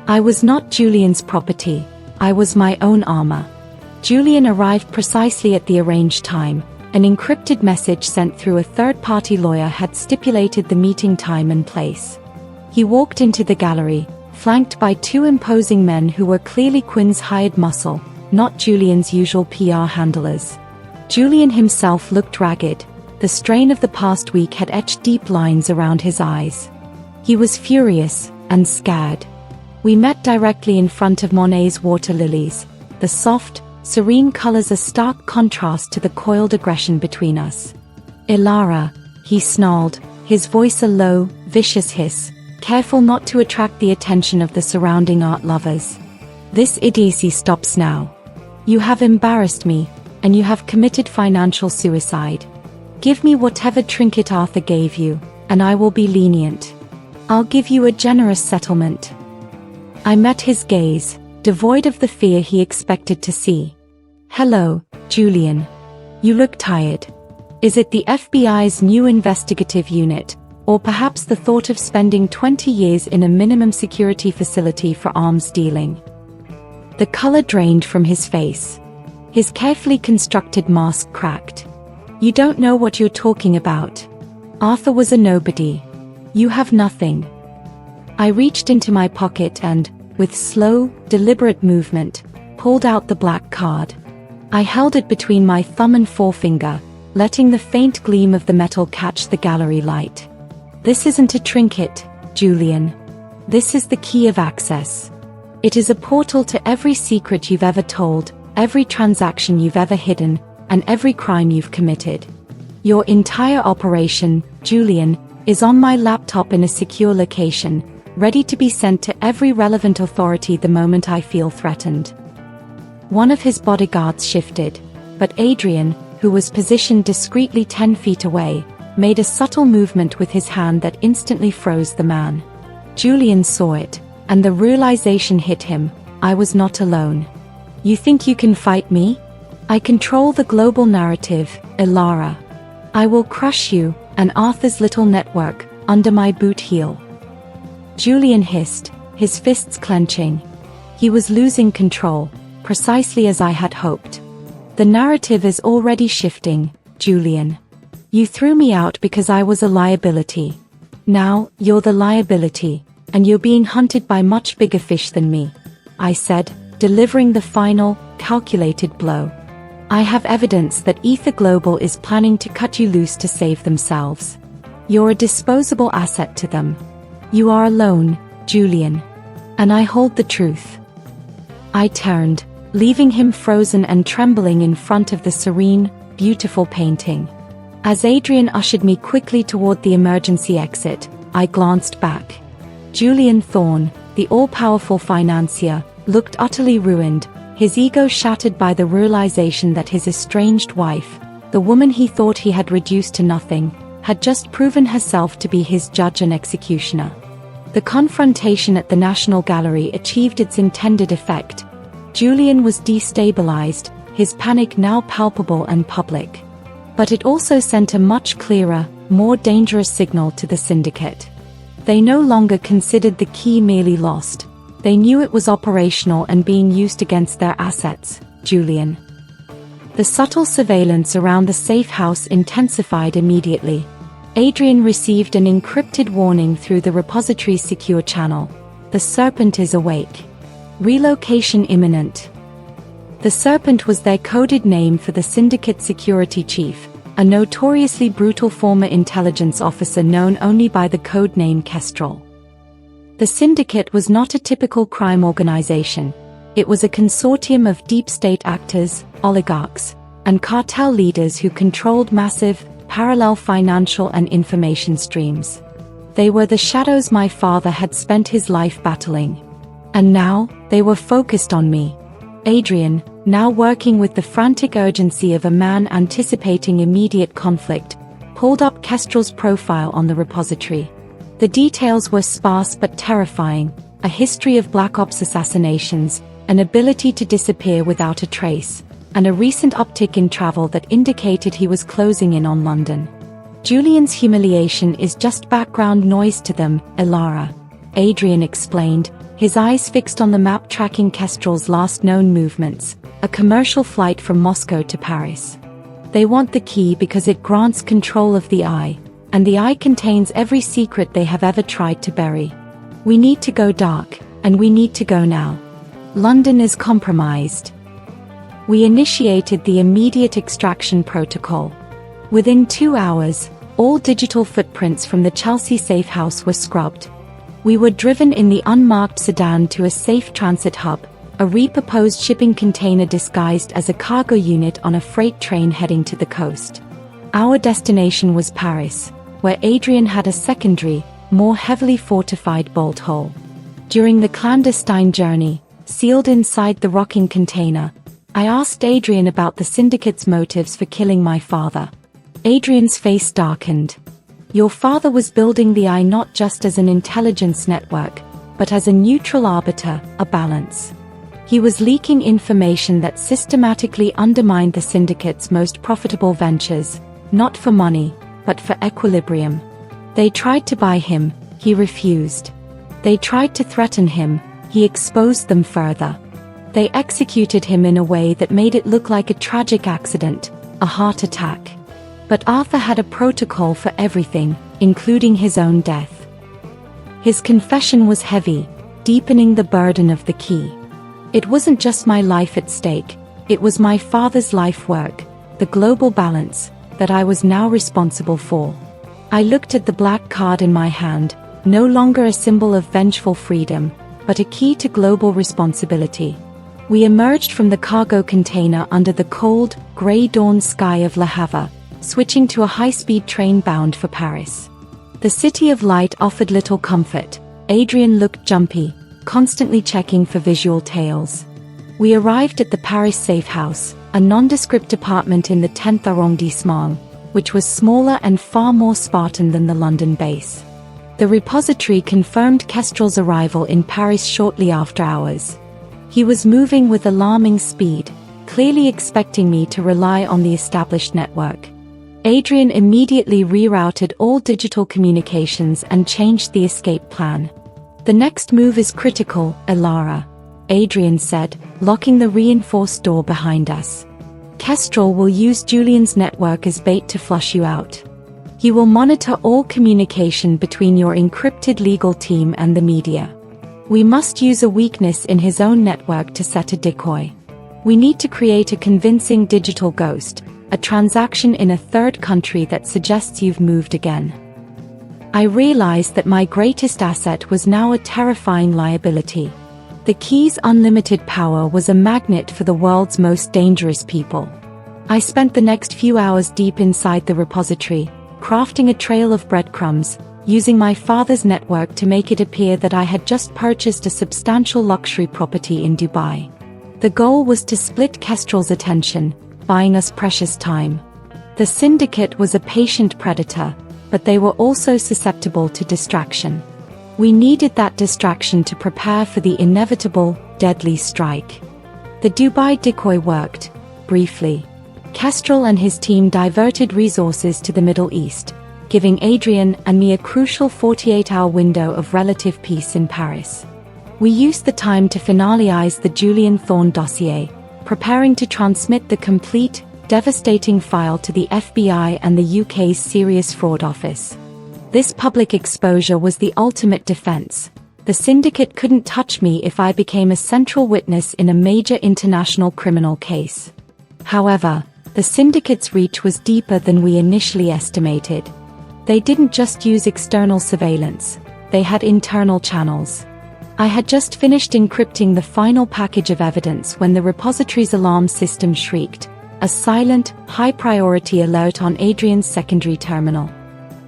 I was not Julian's property, I was my own armor. Julian arrived precisely at the arranged time. An encrypted message sent through a third-party lawyer had stipulated the meeting time and place. He walked into the gallery, flanked by two imposing men who were clearly Quinn's hired muscle, not Julian's usual PR handlers. Julian himself looked ragged. The strain of the past week had etched deep lines around his eyes. He was furious and scared. We met directly in front of Monet's water lilies, the soft, serene colors a stark contrast to the coiled aggression between us. "Ilara," he snarled, his voice a low, vicious hiss, careful not to attract the attention of the surrounding art lovers. "This idiocy stops now. You have embarrassed me, and you have committed financial suicide. Give me whatever trinket Arthur gave you, and I will be lenient. I'll give you a generous settlement." I met his gaze, devoid of the fear he expected to see. "Hello, Julian. You look tired. Is it the FBI's new investigative unit, or perhaps the thought of spending 20 years in a minimum security facility for arms dealing?" The color drained from his face. His carefully constructed mask cracked. "You don't know what you're talking about. Arthur was a nobody. You have nothing." I reached into my pocket and, with slow, deliberate movement, pulled out the black card. I held it between my thumb and forefinger, letting the faint gleam of the metal catch the gallery light. "This isn't a trinket, Julian. This is the key of access. It is a portal to every secret you've ever told, every transaction you've ever hidden, and every crime you've committed. Your entire operation, Julian, is on my laptop in a secure location, ready to be sent to every relevant authority the moment I feel threatened." One of his bodyguards shifted, but Adrian, who was positioned discreetly 10 feet away, made a subtle movement with his hand that instantly froze the man. Julian saw it, and the realization hit him: I was not alone. "You think you can fight me? I control the global narrative, Ilara. I will crush you, and Arthur's little network, under my boot heel." Julian hissed, his fists clenching. He was losing control, precisely as I had hoped. "The narrative is already shifting, Julian. You threw me out because I was a liability. Now, you're the liability, and you're being hunted by much bigger fish than me," I said, delivering the final, calculated blow. "I have evidence that Ether Global is planning to cut you loose to save themselves. You're a disposable asset to them. You are alone, Julian. And I hold the truth." I turned, leaving him frozen and trembling in front of the serene, beautiful painting. As Adrian ushered me quickly toward the emergency exit, I glanced back. Julian Thorne, the all-powerful financier, looked utterly ruined, his ego shattered by the realization that his estranged wife, the woman he thought he had reduced to nothing, had just proven herself to be his judge and executioner. The confrontation at the National Gallery achieved its intended effect. Julian was destabilized, his panic now palpable and public. But it also sent a much clearer, more dangerous signal to the syndicate. They no longer considered the key merely lost. They knew it was operational and being used against their assets, Julian. The subtle surveillance around the safe house intensified immediately. Adrian received an encrypted warning through the repository's secure channel. The Serpent is awake. Relocation imminent. The Serpent was their coded name for the syndicate security chief, a notoriously brutal former intelligence officer known only by the code name Kestrel. The syndicate was not a typical crime organization. It was a consortium of deep state actors, oligarchs, and cartel leaders who controlled massive, parallel financial and information streams. They were the shadows my father had spent his life battling. And now, they were focused on me. Adrian, now working with the frantic urgency of a man anticipating immediate conflict, pulled up Kestrel's profile on the repository. The details were sparse but terrifying: a history of Black Ops assassinations, an ability to disappear without a trace, and a recent uptick in travel that indicated he was closing in on London. Julian's humiliation is just background noise to them, Elara, Adrian explained, his eyes fixed on the map tracking Kestrel's last known movements, a commercial flight from Moscow to Paris. They want the key because it grants control of the eye, and the eye contains every secret they have ever tried to bury. We need to go dark, and we need to go now. London is compromised. We initiated the immediate extraction protocol. Within 2 hours, all digital footprints from the Chelsea safe house were scrubbed. We were driven in the unmarked sedan to a safe transit hub, a repurposed shipping container disguised as a cargo unit on a freight train heading to the coast. Our destination was Paris, where Adrian had a secondary, more heavily fortified bolt hole. During the clandestine journey, sealed inside the rocking container, I asked Adrian about the syndicate's motives for killing my father. Adrian's face darkened. Your father was building the eye not just as an intelligence network, but as a neutral arbiter, a balance. He was leaking information that systematically undermined the syndicate's most profitable ventures, not for money, but for equilibrium. They tried to buy him, he refused. They tried to threaten him, he exposed them further. They executed him in a way that made it look like a tragic accident, a heart attack. But Arthur had a protocol for everything, including his own death. His confession was heavy, deepening the burden of the key. It wasn't just my life at stake, it was my father's life work, the global balance, that I was now responsible for. I looked at the black card in my hand, no longer a symbol of vengeful freedom, but a key to global responsibility. We emerged from the cargo container under the cold, grey dawn sky of Le Havre, switching to a high-speed train bound for Paris. The city of light offered little comfort. Adrian looked jumpy, constantly checking for visual tales. We arrived at the Paris safe house, a nondescript apartment in the 10th arrondissement, which was smaller and far more Spartan than the London base. The repository confirmed Kestrel's arrival in Paris shortly after ours. He was moving with alarming speed, clearly expecting me to rely on the established network. Adrian immediately rerouted all digital communications and changed the escape plan. The next move is critical, Elara, Adrian said, locking the reinforced door behind us. Kestrel will use Julian's network as bait to flush you out. He will monitor all communication between your encrypted legal team and the media. We must use a weakness in his own network to set a decoy. We need to create a convincing digital ghost, a transaction in a third country that suggests you've moved again. I realized that my greatest asset was now a terrifying liability. The key's unlimited power was a magnet for the world's most dangerous people. I spent the next few hours deep inside the repository, crafting a trail of breadcrumbs, using my father's network to make it appear that I had just purchased a substantial luxury property in Dubai. The goal was to split Kestrel's attention, buying us precious time. The syndicate was a patient predator, but they were also susceptible to distraction. We needed that distraction to prepare for the inevitable, deadly strike. The Dubai decoy worked, briefly. Kestrel and his team diverted resources to the Middle East, giving Adrian and me a crucial 48-hour window of relative peace in Paris. We used the time to finalize the Julian Thorne dossier, preparing to transmit the complete, devastating file to the FBI and the UK's Serious Fraud Office. This public exposure was the ultimate defense. The syndicate couldn't touch me if I became a central witness in a major international criminal case. However, the syndicate's reach was deeper than we initially estimated. They didn't just use external surveillance, they had internal channels. I had just finished encrypting the final package of evidence when the repository's alarm system shrieked, a silent, high-priority alert on Adrian's secondary terminal.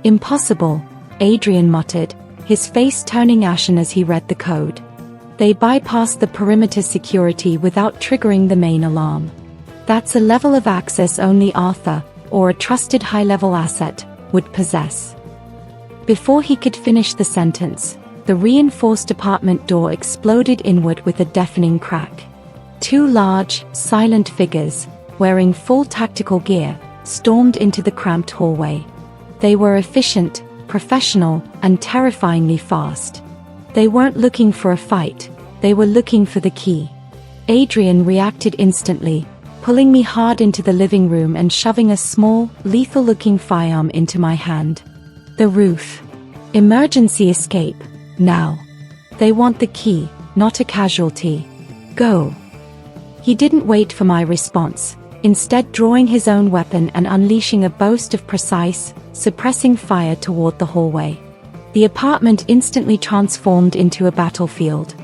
"Impossible," Adrian muttered, his face turning ashen as he read the code. "They bypassed the perimeter security without triggering the main alarm. That's a level of access only Arthur, or a trusted high-level asset, would possess." Before he could finish the sentence, the reinforced apartment door exploded inward with a deafening crack. Two large, silent figures, wearing full tactical gear, stormed into the cramped hallway. They were efficient, professional, and terrifyingly fast. They weren't looking for a fight, they were looking for the key. Adrian reacted instantly, pulling me hard into the living room and shoving a small, lethal-looking firearm into my hand. "The roof. Emergency escape, now. They want the key, not a casualty. Go." He didn't wait for my response, instead drawing his own weapon and unleashing a burst of precise, suppressing fire toward the hallway. The apartment instantly transformed into a battlefield.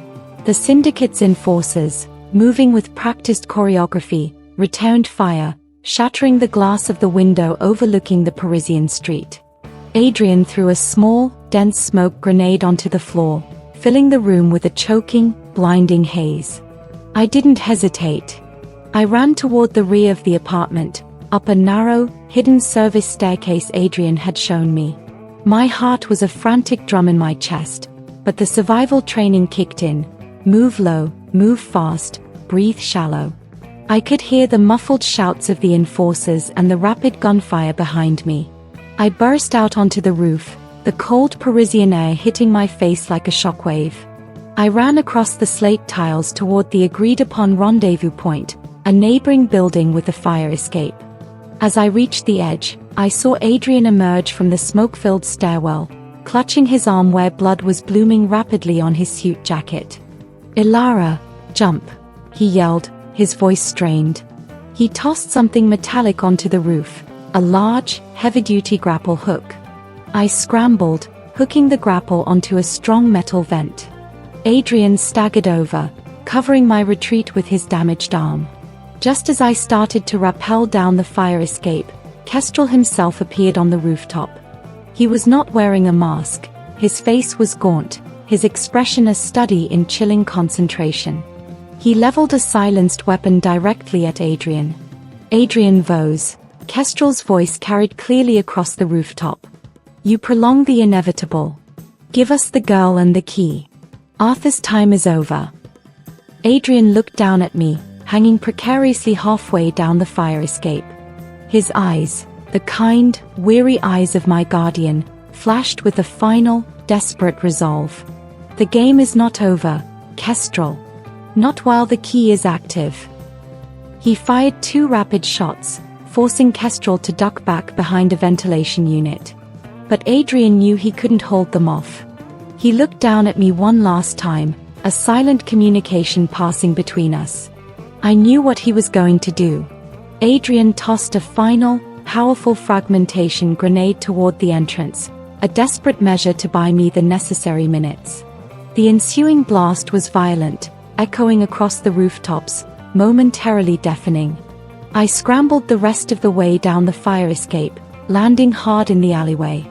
The syndicate's enforcers, moving with practiced choreography, returned fire, shattering the glass of the window overlooking the Parisian street. Adrian threw a small, dense smoke grenade onto the floor, filling the room with a choking, blinding haze. I didn't hesitate. I ran toward the rear of the apartment, up a narrow, hidden service staircase Adrian had shown me. My heart was a frantic drum in my chest, but the survival training kicked in. Move low, move fast, breathe shallow. I could hear the muffled shouts of the enforcers and the rapid gunfire behind me. I burst out onto the roof, the cold Parisian air hitting my face like a shockwave. I ran across the slate tiles toward the agreed-upon rendezvous point, a neighboring building with a fire escape. As I reached the edge, I saw Adrian emerge from the smoke-filled stairwell, clutching his arm where blood was blooming rapidly on his suit jacket. "Ilara, jump!" he yelled, his voice strained. He tossed something metallic onto the roof, a large, heavy-duty grapple hook. I scrambled, hooking the grapple onto a strong metal vent. Adrian staggered over, covering my retreat with his damaged arm. Just as I started to rappel down the fire escape, Kestrel himself appeared on the rooftop. He was not wearing a mask, his face was gaunt, his expression a study in chilling concentration. He leveled a silenced weapon directly at Adrian. "Adrian Vos," Kestrel's voice carried clearly across the rooftop. "You prolong the inevitable. Give us the girl and the key. Arthur's time is over." Adrian looked down at me, hanging precariously halfway down the fire escape. His eyes, the kind, weary eyes of my guardian, flashed with a final, desperate resolve. "The game is not over, Kestrel. Not while the key is active." He fired 2 rapid shots, forcing Kestrel to duck back behind a ventilation unit. But Adrian knew he couldn't hold them off. He looked down at me one last time, a silent communication passing between us. I knew what he was going to do. Adrian tossed a final, powerful fragmentation grenade toward the entrance, a desperate measure to buy me the necessary minutes. The ensuing blast was violent, echoing across the rooftops, momentarily deafening. I scrambled the rest of the way down the fire escape, landing hard in the alleyway.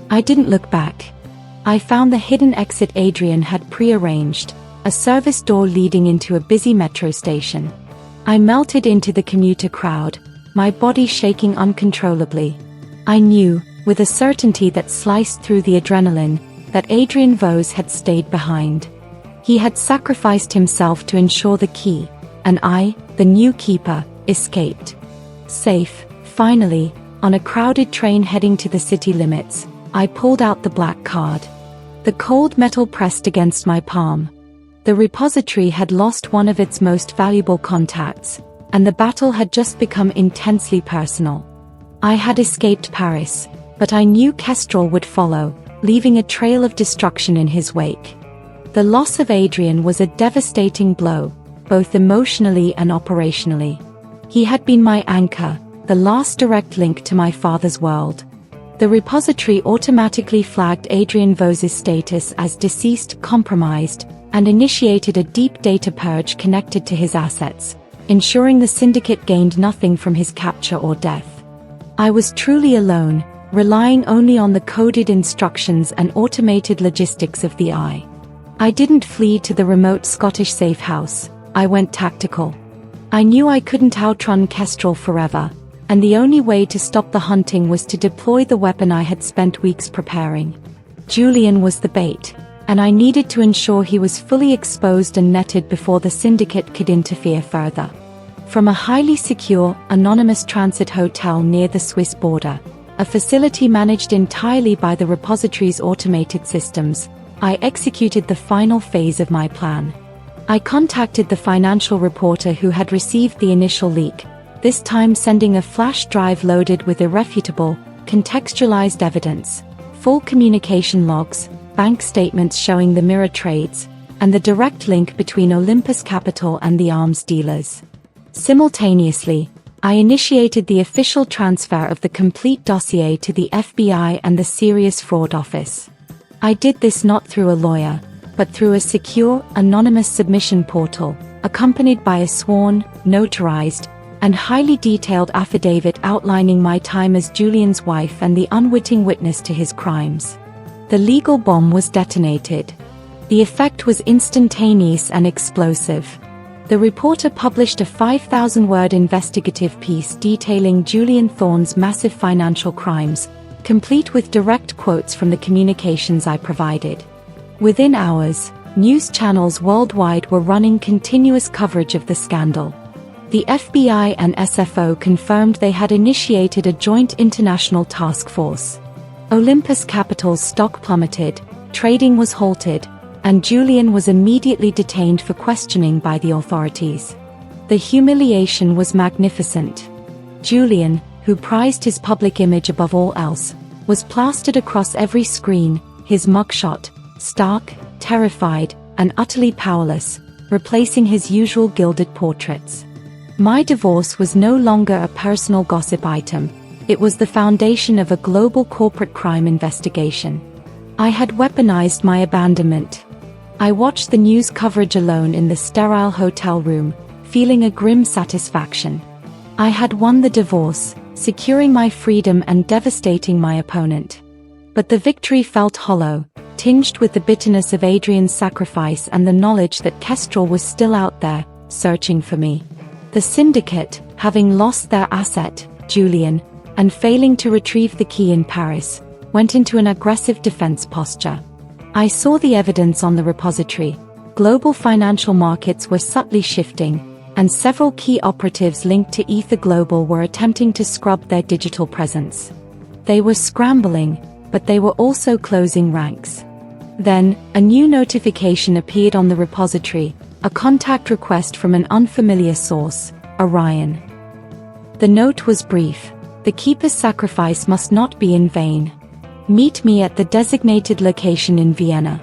I didn't look back. I found the hidden exit Adrian had prearranged, a service door leading into a busy metro station. I melted into the commuter crowd, my body shaking uncontrollably. I knew, with a certainty that sliced through the adrenaline, that Adrian Vos had stayed behind. He had sacrificed himself to ensure the key, and I, the new keeper, escaped. Safe, finally, on a crowded train heading to the city limits, I pulled out the black card. The cold metal pressed against my palm. The repository had lost one of its most valuable contacts, and the battle had just become intensely personal. I had escaped Paris, but I knew Kestrel would follow, leaving a trail of destruction in his wake. The loss of Adrian was a devastating blow, both emotionally and operationally. He had been my anchor, the last direct link to my father's world. The repository automatically flagged Adrian Vos's status as deceased, compromised, and initiated a deep data purge connected to his assets, ensuring the syndicate gained nothing from his capture or death. I was truly alone, relying only on the coded instructions and automated logistics of the Eye. I didn't flee to the remote Scottish safe house, I went tactical. I knew I couldn't outrun Kestrel forever, and the only way to stop the hunting was to deploy the weapon I had spent weeks preparing. Julian was the bait, and I needed to ensure he was fully exposed and netted before the syndicate could interfere further. From a highly secure, anonymous transit hotel near the Swiss border, a facility managed entirely by the repository's automated systems, I executed the final phase of my plan. I contacted the financial reporter who had received the initial leak, this time sending a flash drive loaded with irrefutable, contextualized evidence, full communication logs, bank statements showing the mirror trades, and the direct link between Olympus Capital and the arms dealers. Simultaneously, I initiated the official transfer of the complete dossier to the FBI and the Serious Fraud Office. I did this not through a lawyer, but through a secure, anonymous submission portal, accompanied by a sworn, notarized, and highly detailed affidavit outlining my time as Julian's wife and the unwitting witness to his crimes. The legal bomb was detonated. The effect was instantaneous and explosive. The reporter published a 5,000-word investigative piece detailing Julian Thorne's massive financial crimes, complete with direct quotes from the communications I provided. Within hours, news channels worldwide were running continuous coverage of the scandal. The FBI and SFO confirmed they had initiated a joint international task force. Olympus Capital's stock plummeted, trading was halted, and Julian was immediately detained for questioning by the authorities. The humiliation was magnificent. Julian, who prized his public image above all else, was plastered across every screen, his mugshot, stark, terrified, and utterly powerless, replacing his usual gilded portraits. My divorce was no longer a personal gossip item, it was the foundation of a global corporate crime investigation. I had weaponized my abandonment. I watched the news coverage alone in the sterile hotel room, feeling a grim satisfaction. I had won the divorce, securing my freedom and devastating my opponent. But the victory felt hollow, tinged with the bitterness of Adrian's sacrifice and the knowledge that Kestrel was still out there, searching for me. The syndicate, having lost their asset, Julian, and failing to retrieve the key in Paris, went into an aggressive defense posture. I saw the evidence on the repository. Global financial markets were subtly shifting, and several key operatives linked to Ether Global were attempting to scrub their digital presence. They were scrambling, but they were also closing ranks. Then, a new notification appeared on the repository, a contact request from an unfamiliar source, Orion. The note was brief: the keeper's sacrifice must not be in vain. Meet me at the designated location in Vienna.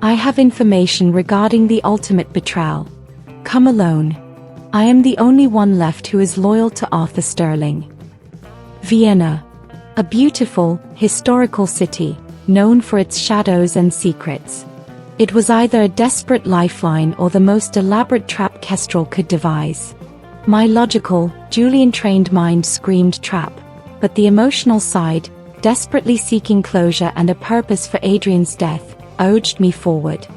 I have information regarding the ultimate betrayal. Come alone. I am the only one left who is loyal to Arthur Sterling. Vienna. A beautiful, historical city, known for its shadows and secrets. It was either a desperate lifeline or the most elaborate trap Kestrel could devise. My logical, Julian-trained mind screamed trap, but the emotional side, desperately seeking closure and a purpose for Adrian's death, urged me forward.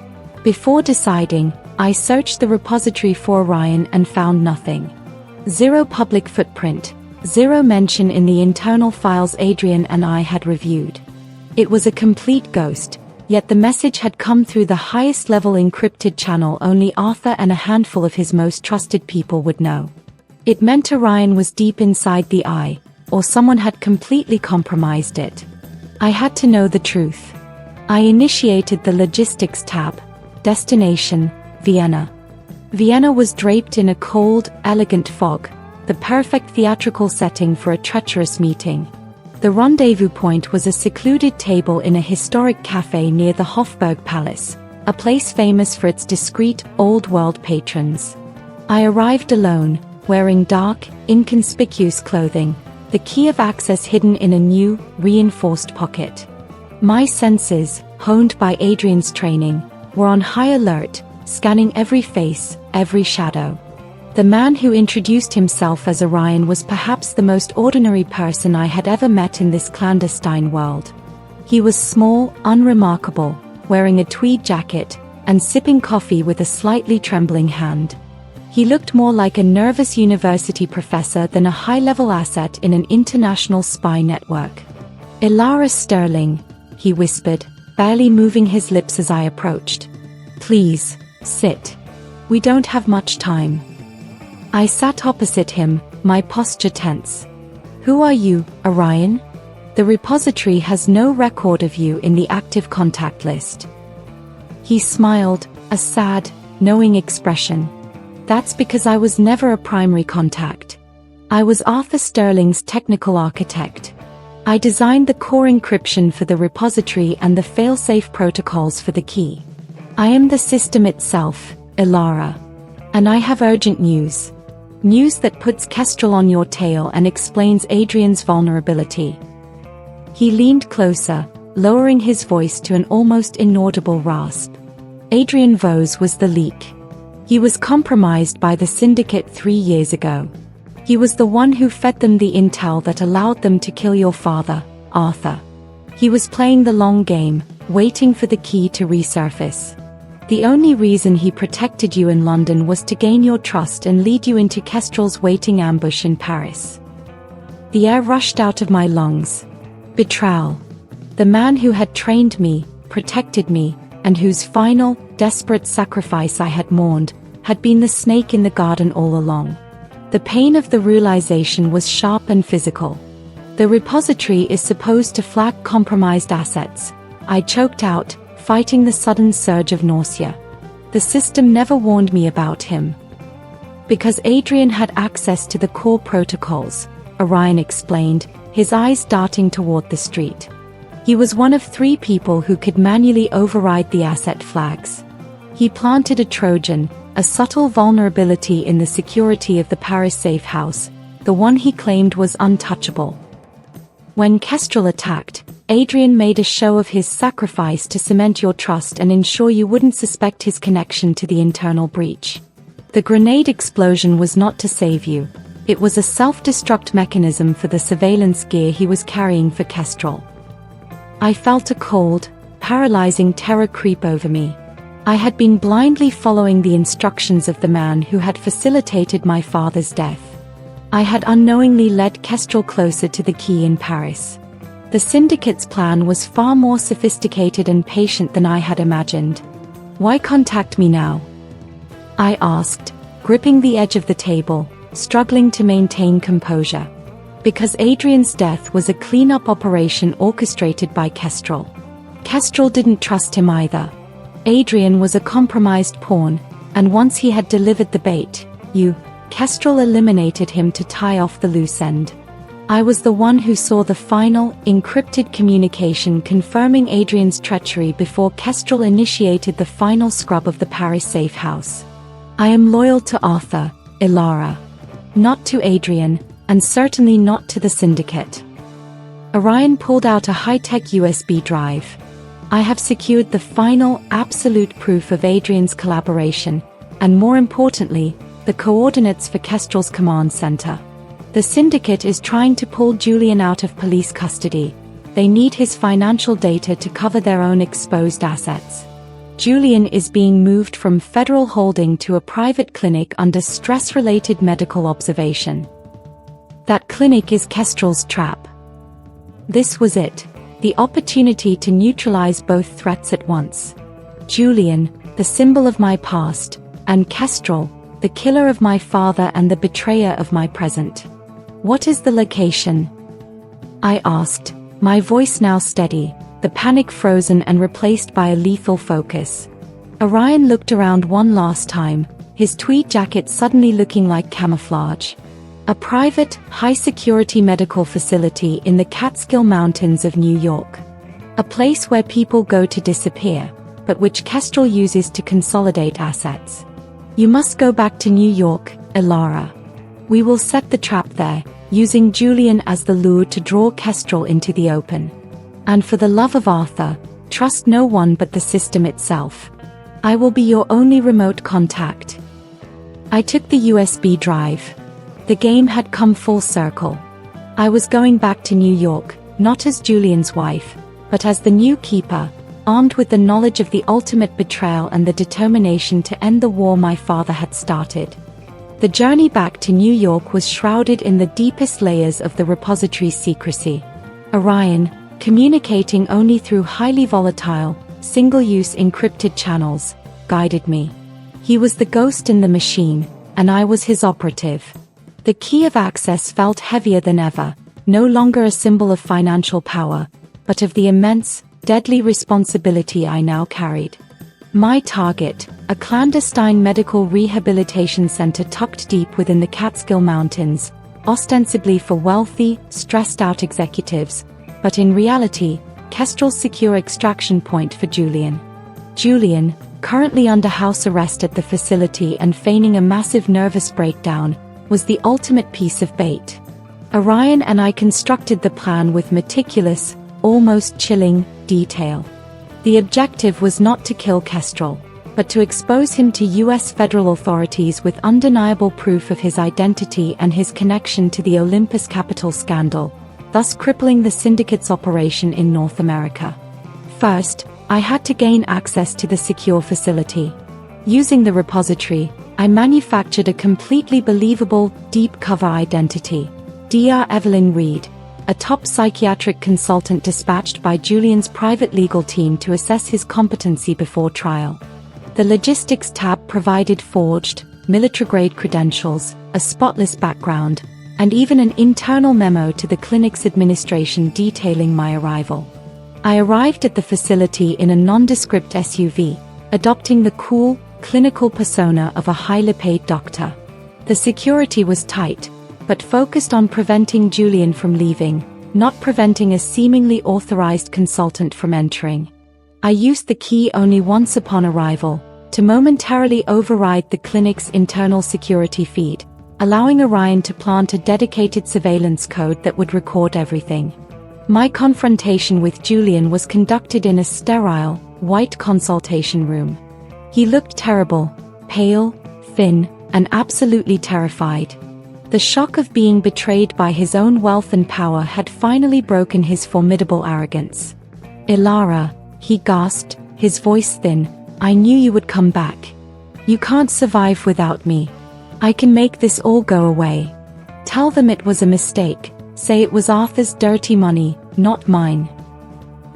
Before deciding, I searched the repository for Orion and found nothing. Zero public footprint, zero mention in the internal files Adrian and I had reviewed. It was a complete ghost, yet the message had come through the highest level encrypted channel only Arthur and a handful of his most trusted people would know. It meant Orion was deep inside the eye, or someone had completely compromised it. I had to know the truth. I initiated the logistics tab. Destination, Vienna. Vienna was draped in a cold, elegant fog, the perfect theatrical setting for a treacherous meeting. The rendezvous point was a secluded table in a historic cafe near the Hofburg Palace, a place famous for its discreet, old-world patrons. I arrived alone, wearing dark, inconspicuous clothing, the key of access hidden in a new, reinforced pocket. My senses, honed by Adrian's training, were on high alert, scanning every face, every shadow. The man who introduced himself as Orion was perhaps the most ordinary person I had ever met in this clandestine world. He was small, unremarkable, wearing a tweed jacket, and sipping coffee with a slightly trembling hand. He looked more like a nervous university professor than a high-level asset in an international spy network. "Ilara Sterling," he whispered, barely moving his lips as I approached. "Please, sit. We don't have much time." I sat opposite him, my posture tense. "Who are you, Orion? The repository has no record of you in the active contact list." He smiled, a sad, knowing expression. "That's because I was never a primary contact. I was Arthur Sterling's technical architect. I designed the core encryption for the repository and the failsafe protocols for the key. I am the system itself, Ilara. And I have urgent news. News that puts Kestrel on your tail and explains Adrian's vulnerability." He leaned closer, lowering his voice to an almost inaudible rasp. Adrian Vos was the leak. He was compromised by the syndicate 3 years ago. He was the one who fed them the intel that allowed them to kill your father, Arthur. He was playing the long game, waiting for the key to resurface. The only reason he protected you in London was to gain your trust and lead you into Kestrel's waiting ambush in Paris. The air rushed out of my lungs. Betrayal. The man who had trained me, protected me, and whose final, desperate sacrifice I had mourned, had been the snake in the garden all along. The pain of the realization was sharp and physical. "The repository is supposed to flag compromised assets," I choked out, fighting the sudden surge of nausea. "The system never warned me about him." "Because Adrian had access to the core protocols," Orion explained, his eyes darting toward the street. "He was one of 3 people who could manually override the asset flags. He planted a Trojan, a subtle vulnerability in the security of the Paris safe house, the one he claimed was untouchable. When Kestrel attacked, Adrian made a show of his sacrifice to cement your trust and ensure you wouldn't suspect his connection to the internal breach. The grenade explosion was not to save you. It was a self-destruct mechanism for the surveillance gear he was carrying for Kestrel." I felt a cold, paralyzing terror creep over me. I had been blindly following the instructions of the man who had facilitated my father's death. I had unknowingly led Kestrel closer to the key in Paris. The syndicate's plan was far more sophisticated and patient than I had imagined. "Why contact me now?" I asked, gripping the edge of the table, struggling to maintain composure. "Because Adrian's death was a cleanup operation orchestrated by Kestrel. Kestrel didn't trust him either. Adrian was a compromised pawn, and once he had delivered the bait, Kestrel eliminated him to tie off the loose end. I was the one who saw the final, encrypted communication confirming Adrian's treachery before Kestrel initiated the final scrub of the Paris safe house. I am loyal to Arthur, Ilara. Not to Adrian, and certainly not to the syndicate." Orion pulled out a high-tech USB drive. "I have secured the final, absolute proof of Adrian's collaboration, and more importantly, the coordinates for Kestrel's command center. The syndicate is trying to pull Julian out of police custody. They need his financial data to cover their own exposed assets. Julian is being moved from federal holding to a private clinic under stress-related medical observation. That clinic is Kestrel's trap. This was it, the opportunity to neutralize both threats at once. Julian, the symbol of my past, and Kestrel, the killer of my father and the betrayer of my present. What is the location? I asked, my voice now steady, the panic frozen and replaced by a lethal focus. Orion looked around one last time, his tweed jacket suddenly looking like camouflage. A private, high-security medical facility in the Catskill Mountains of New York. A place where people go to disappear, but which Kestrel uses to consolidate assets. You must go back to New York, Elara. We will set the trap there, using Julian as the lure to draw Kestrel into the open. And for the love of Arthur, trust no one but the system itself. I will be your only remote contact. I took the USB drive. The game had come full circle. I was going back to New York, not as Julian's wife, but as the new keeper, armed with the knowledge of the ultimate betrayal and the determination to end the war my father had started. The journey back to New York was shrouded in the deepest layers of the repository's secrecy. Orion, communicating only through highly volatile, single-use encrypted channels, guided me. He was the ghost in the machine, and I was his operative. The key of access felt heavier than ever, no longer a symbol of financial power, but of the immense, deadly responsibility I now carried. My target, a clandestine medical rehabilitation center tucked deep within the Catskill Mountains, ostensibly for wealthy, stressed-out executives, but in reality, Kestrel's secure extraction point for Julian. Julian, currently under house arrest at the facility and feigning a massive nervous breakdown, was the ultimate piece of bait. Orion and I constructed the plan with meticulous, almost chilling, detail. The objective was not to kill Kestrel, but to expose him to US federal authorities with undeniable proof of his identity and his connection to the Olympus Capital scandal, thus crippling the syndicate's operation in North America. First, I had to gain access to the secure facility. Using the repository, I manufactured a completely believable, deep-cover identity. Dr. Evelyn Reed, a top psychiatric consultant dispatched by Julian's private legal team to assess his competency before trial. The logistics tab provided forged, military-grade credentials, a spotless background, and even an internal memo to the clinic's administration detailing my arrival. I arrived at the facility in a nondescript SUV, adopting the cool, clinical persona of a highly paid doctor. The security was tight, but focused on preventing Julian from leaving, not preventing a seemingly authorized consultant from entering. I used the key only once upon arrival, to momentarily override the clinic's internal security feed, allowing Orion to plant a dedicated surveillance code that would record everything. My confrontation with Julian was conducted in a sterile, white consultation room. He looked terrible, pale, thin, and absolutely terrified. The shock of being betrayed by his own wealth and power had finally broken his formidable arrogance. "Elara," he gasped, his voice thin, "I knew you would come back. You can't survive without me. I can make this all go away. Tell them it was a mistake. Say it was Arthur's dirty money, not mine."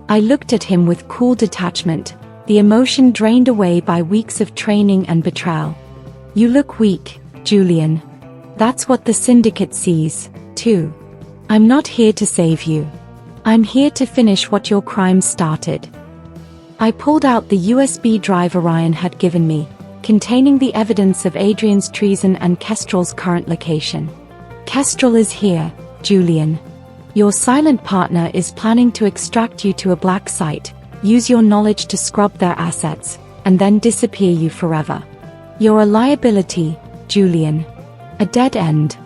I looked at him with cool detachment, the emotion drained away by weeks of training and betrayal. "You look weak, Julian. That's what the syndicate sees, too. I'm not here to save you. I'm here to finish what your crimes started." I pulled out the USB drive Orion had given me, containing the evidence of Adrian's treason and Kestrel's current location. "Kestrel is here, Julian. Your silent partner is planning to extract you to a black site, use your knowledge to scrub their assets, and then disappear you forever. You're a liability, Julian. A dead end."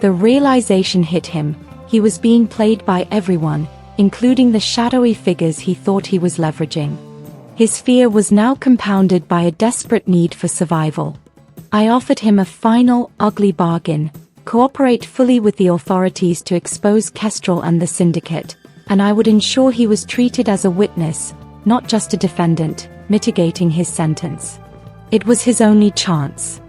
The realization hit him. He was being played by everyone, including the shadowy figures he thought he was leveraging. His fear was now compounded by a desperate need for survival. I offered him a final, ugly bargain: cooperate fully with the authorities to expose Kestrel and the syndicate, and I would ensure he was treated as a witness, not just a defendant, mitigating his sentence. It was his only chance.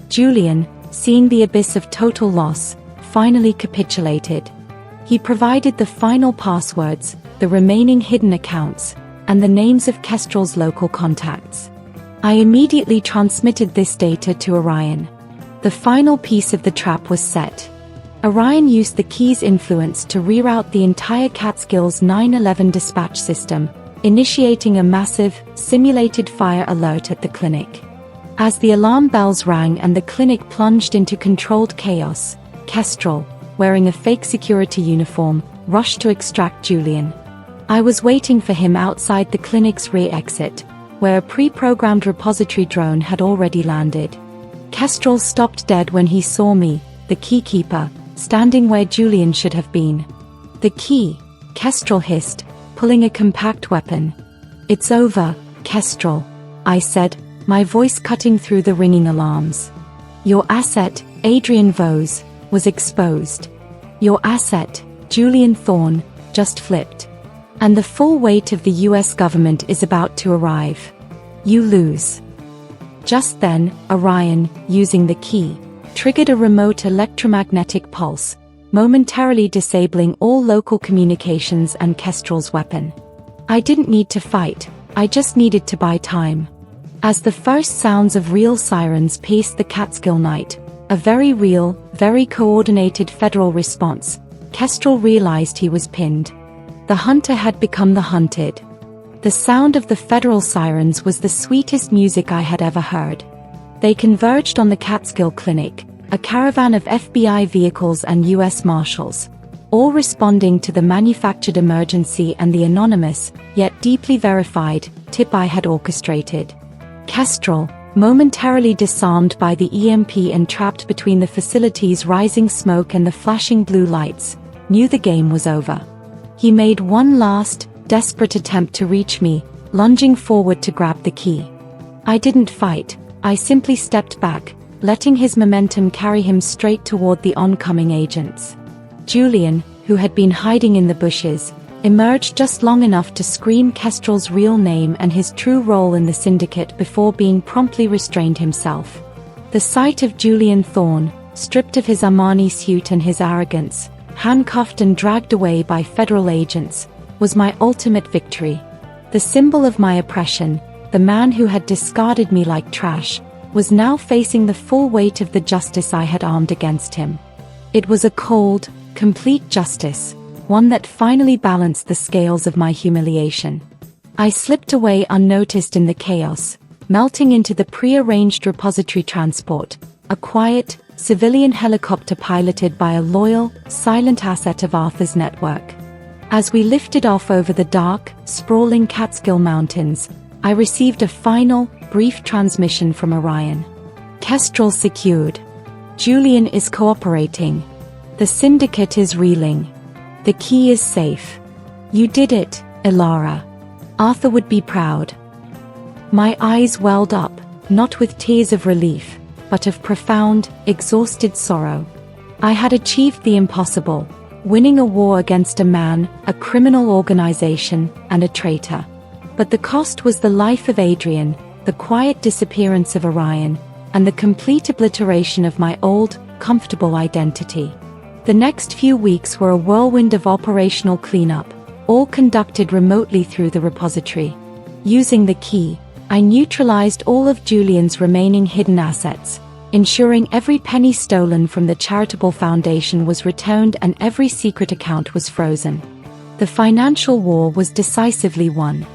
Julian, seeing the abyss of total loss, finally capitulated. He provided the final passwords, the remaining hidden accounts, and the names of Kestrel's local contacts. I immediately transmitted this data to Orion. The final piece of the trap was set. Orion used the key's influence to reroute the entire Catskills 911 dispatch system, initiating a massive, simulated fire alert at the clinic. As the alarm bells rang and the clinic plunged into controlled chaos, Kestrel, wearing a fake security uniform, rushed to extract Julian. I was waiting for him outside the clinic's rear exit, where a pre-programmed repository drone had already landed. Kestrel stopped dead when he saw me, the keykeeper, standing where Julian should have been. "The key," Kestrel hissed, pulling a compact weapon. "It's over, Kestrel," I said, my voice cutting through the ringing alarms. "Your asset, Adrian Vose, was exposed. Your asset, Julian Thorne, just flipped. And the full weight of the US government is about to arrive. You lose." Just then, Orion, using the key, triggered a remote electromagnetic pulse, momentarily disabling all local communications and Kestrel's weapon. I didn't need to fight, I just needed to buy time. As the first sounds of real sirens pierced the Catskill night, a very real, very coordinated federal response, Kestrel realized he was pinned. The hunter had become the hunted. The sound of the federal sirens was the sweetest music I had ever heard. They converged on the Catskill Clinic, a caravan of FBI vehicles and US Marshals, all responding to the manufactured emergency and the anonymous, yet deeply verified, tip I had orchestrated. Kestrel, momentarily disarmed by the EMP and trapped between the facility's rising smoke and the flashing blue lights, knew the game was over. He made one last, desperate attempt to reach me, lunging forward to grab the key. I didn't fight, I simply stepped back, letting his momentum carry him straight toward the oncoming agents. Julian, who had been hiding in the bushes, emerged just long enough to scream Kestrel's real name and his true role in the syndicate before being promptly restrained himself. The sight of Julian Thorne, stripped of his Armani suit and his arrogance, handcuffed and dragged away by federal agents, was my ultimate victory. The symbol of my oppression, the man who had discarded me like trash, was now facing the full weight of the justice I had armed against him. It was a cold, complete justice, one that finally balanced the scales of my humiliation. I slipped away unnoticed in the chaos, melting into the pre-arranged repository transport, a quiet, civilian helicopter piloted by a loyal, silent asset of Arthur's network. As we lifted off over the dark, sprawling Catskill Mountains, I received a final, brief transmission from Orion. Kestrel secured. Julian is cooperating. The syndicate is reeling. The key is safe. You did it, Ilara. Arthur would be proud. My eyes welled up, not with tears of relief, but of profound, exhausted sorrow. I had achieved the impossible, winning a war against a man, a criminal organization, and a traitor. But the cost was the life of Adrian, the quiet disappearance of Orion, and the complete obliteration of my old, comfortable identity. The next few weeks were a whirlwind of operational cleanup, all conducted remotely through the repository. Using the key, I neutralized all of Julian's remaining hidden assets, ensuring every penny stolen from the charitable foundation was returned and every secret account was frozen. The financial war was decisively won.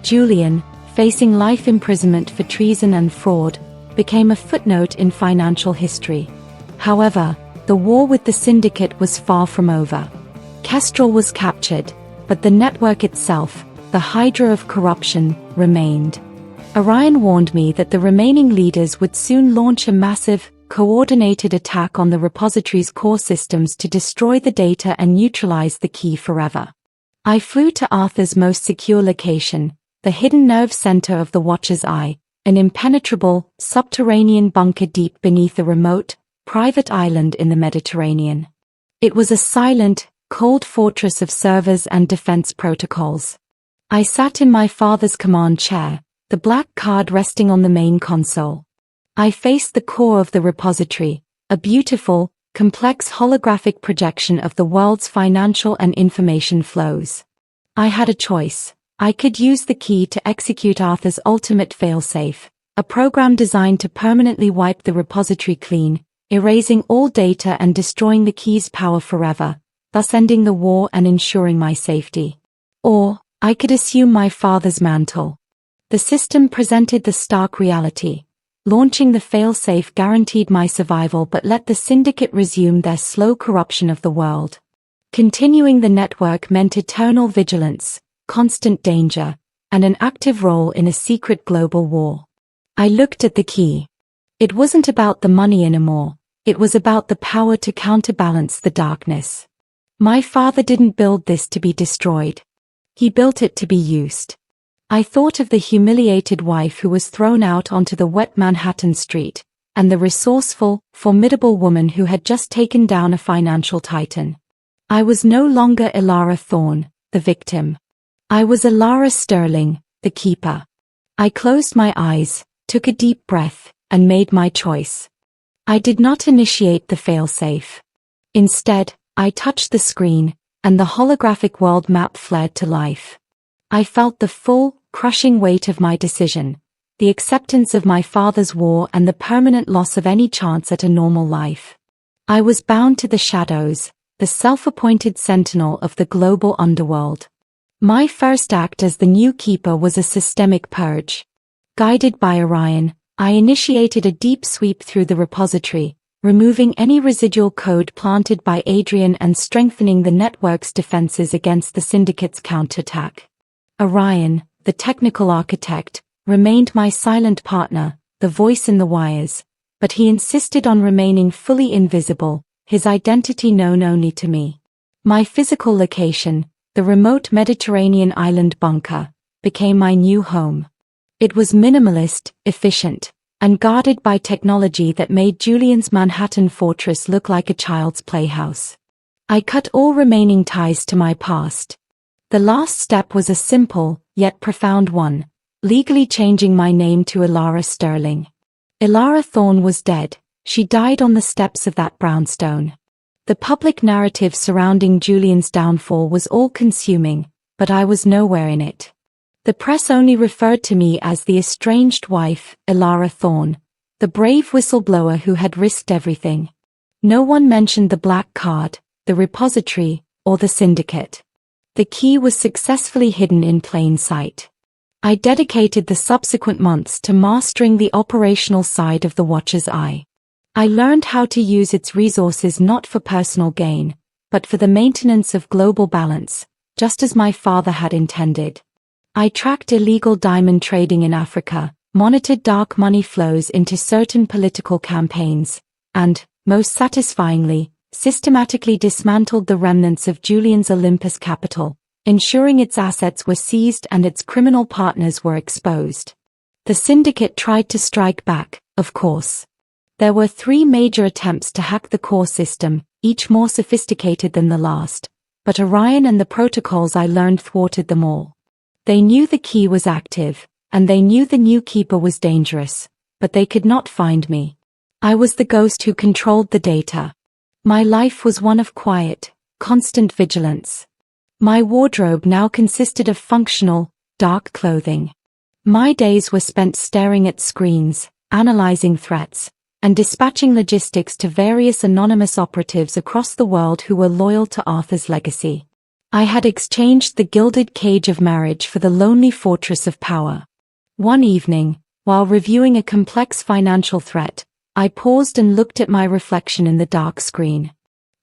Julian, facing life imprisonment for treason and fraud, became a footnote in financial history. However, the war with the syndicate was far from over. Kestrel was captured, but the network itself, the hydra of corruption, remained. Orion warned me that the remaining leaders would soon launch a massive, coordinated attack on the repository's core systems to destroy the data and neutralize the key forever. I flew to Arthur's most secure location, the hidden nerve center of the Watcher's Eye, an impenetrable, subterranean bunker deep beneath a remote, private island in the Mediterranean. It was a silent, cold fortress of servers and defense protocols. I sat in my father's command chair, the black card resting on the main console. I faced the core of the repository, a beautiful, complex holographic projection of the world's financial and information flows. I had a choice. I could use the key to execute Arthur's ultimate failsafe, a program designed to permanently wipe the repository clean, erasing all data and destroying the key's power forever, thus ending the war and ensuring my safety. Or, I could assume my father's mantle. The system presented the stark reality. Launching the failsafe guaranteed my survival but let the syndicate resume their slow corruption of the world. Continuing the network meant eternal vigilance, constant danger, and an active role in a secret global war. I looked at the key. It wasn't about the money anymore, it was about the power to counterbalance the darkness. My father didn't build this to be destroyed. He built it to be used. I thought of the humiliated wife who was thrown out onto the wet Manhattan street, and the resourceful, formidable woman who had just taken down a financial titan. I was no longer Elara Thorne, the victim. I was Elara Sterling, the keeper. I closed my eyes, took a deep breath, and made my choice. I did not initiate the failsafe. Instead, I touched the screen, and the holographic world map flared to life. I felt the full, crushing weight of my decision, the acceptance of my father's war and the permanent loss of any chance at a normal life. I was bound to the shadows, the self-appointed sentinel of the global underworld. My first act as the new keeper was a systemic purge. Guided by Orion, I initiated a deep sweep through the repository, removing any residual code planted by Adrian and strengthening the network's defenses against the syndicate's counterattack. Orion, the technical architect, remained my silent partner, the voice in the wires, but he insisted on remaining fully invisible, his identity known only to me. My physical location, the remote Mediterranean island bunker, became my new home. It was minimalist, efficient, and guarded by technology that made Julian's Manhattan fortress look like a child's playhouse. I cut all remaining ties to my past. The last step was a simple, yet profound one, legally changing my name to Elara Sterling. Elara Thorne was dead. She died on the steps of that brownstone. The public narrative surrounding Julian's downfall was all-consuming, but I was nowhere in it. The press only referred to me as the estranged wife, Elara Thorne, the brave whistleblower who had risked everything. No one mentioned the black card, the repository, or the syndicate. The key was successfully hidden in plain sight. I dedicated the subsequent months to mastering the operational side of the Watcher's Eye. I learned how to use its resources not for personal gain, but for the maintenance of global balance, just as my father had intended. I tracked illegal diamond trading in Africa, monitored dark money flows into certain political campaigns, and, most satisfyingly, systematically dismantled the remnants of Julian's Olympus capital, ensuring its assets were seized and its criminal partners were exposed. The syndicate tried to strike back, of course. There were 3 major attempts to hack the core system, each more sophisticated than the last, but Orion and the protocols I learned thwarted them all. They knew the key was active, and they knew the new keeper was dangerous, but they could not find me. I was the ghost who controlled the data. My life was one of quiet, constant vigilance. My wardrobe now consisted of functional, dark clothing. My days were spent staring at screens, analyzing threats, and dispatching logistics to various anonymous operatives across the world who were loyal to Arthur's legacy. I had exchanged the gilded cage of marriage for the lonely fortress of power. One evening, while reviewing a complex financial threat, I paused and looked at my reflection in the dark screen.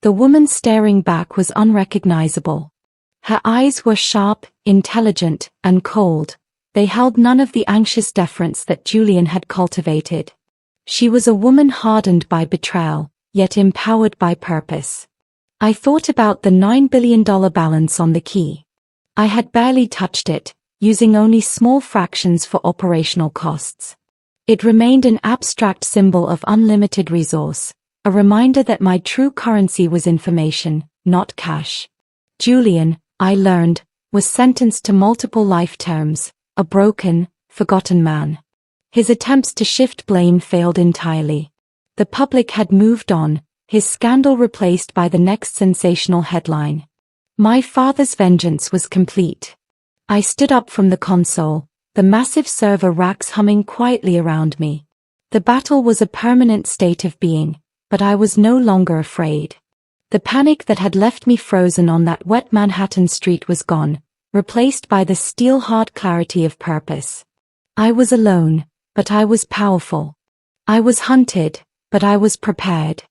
The woman staring back was unrecognizable. Her eyes were sharp, intelligent, and cold. They held none of the anxious deference that Julian had cultivated. She was a woman hardened by betrayal, yet empowered by purpose. I thought about the $9 billion balance on the key. I had barely touched it, using only small fractions for operational costs. It remained an abstract symbol of unlimited resource, a reminder that my true currency was information, not cash. Julian, I learned, was sentenced to multiple life terms, a broken, forgotten man. His attempts to shift blame failed entirely. The public had moved on, his scandal replaced by the next sensational headline. My father's vengeance was complete. I stood up from the console, the massive server racks humming quietly around me. The battle was a permanent state of being, but I was no longer afraid. The panic that had left me frozen on that wet Manhattan street was gone, replaced by the steel-hard clarity of purpose. I was alone, but I was powerful. I was hunted, but I was prepared.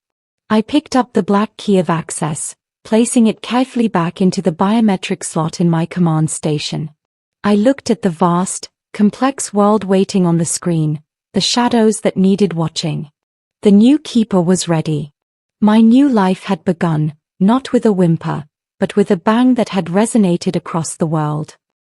I picked up the black key of access, placing it carefully back into the biometric slot in my command station. I looked at the vast, complex world waiting on the screen, the shadows that needed watching. The new keeper was ready. My new life had begun, not with a whimper, but with a bang that had resonated across the world.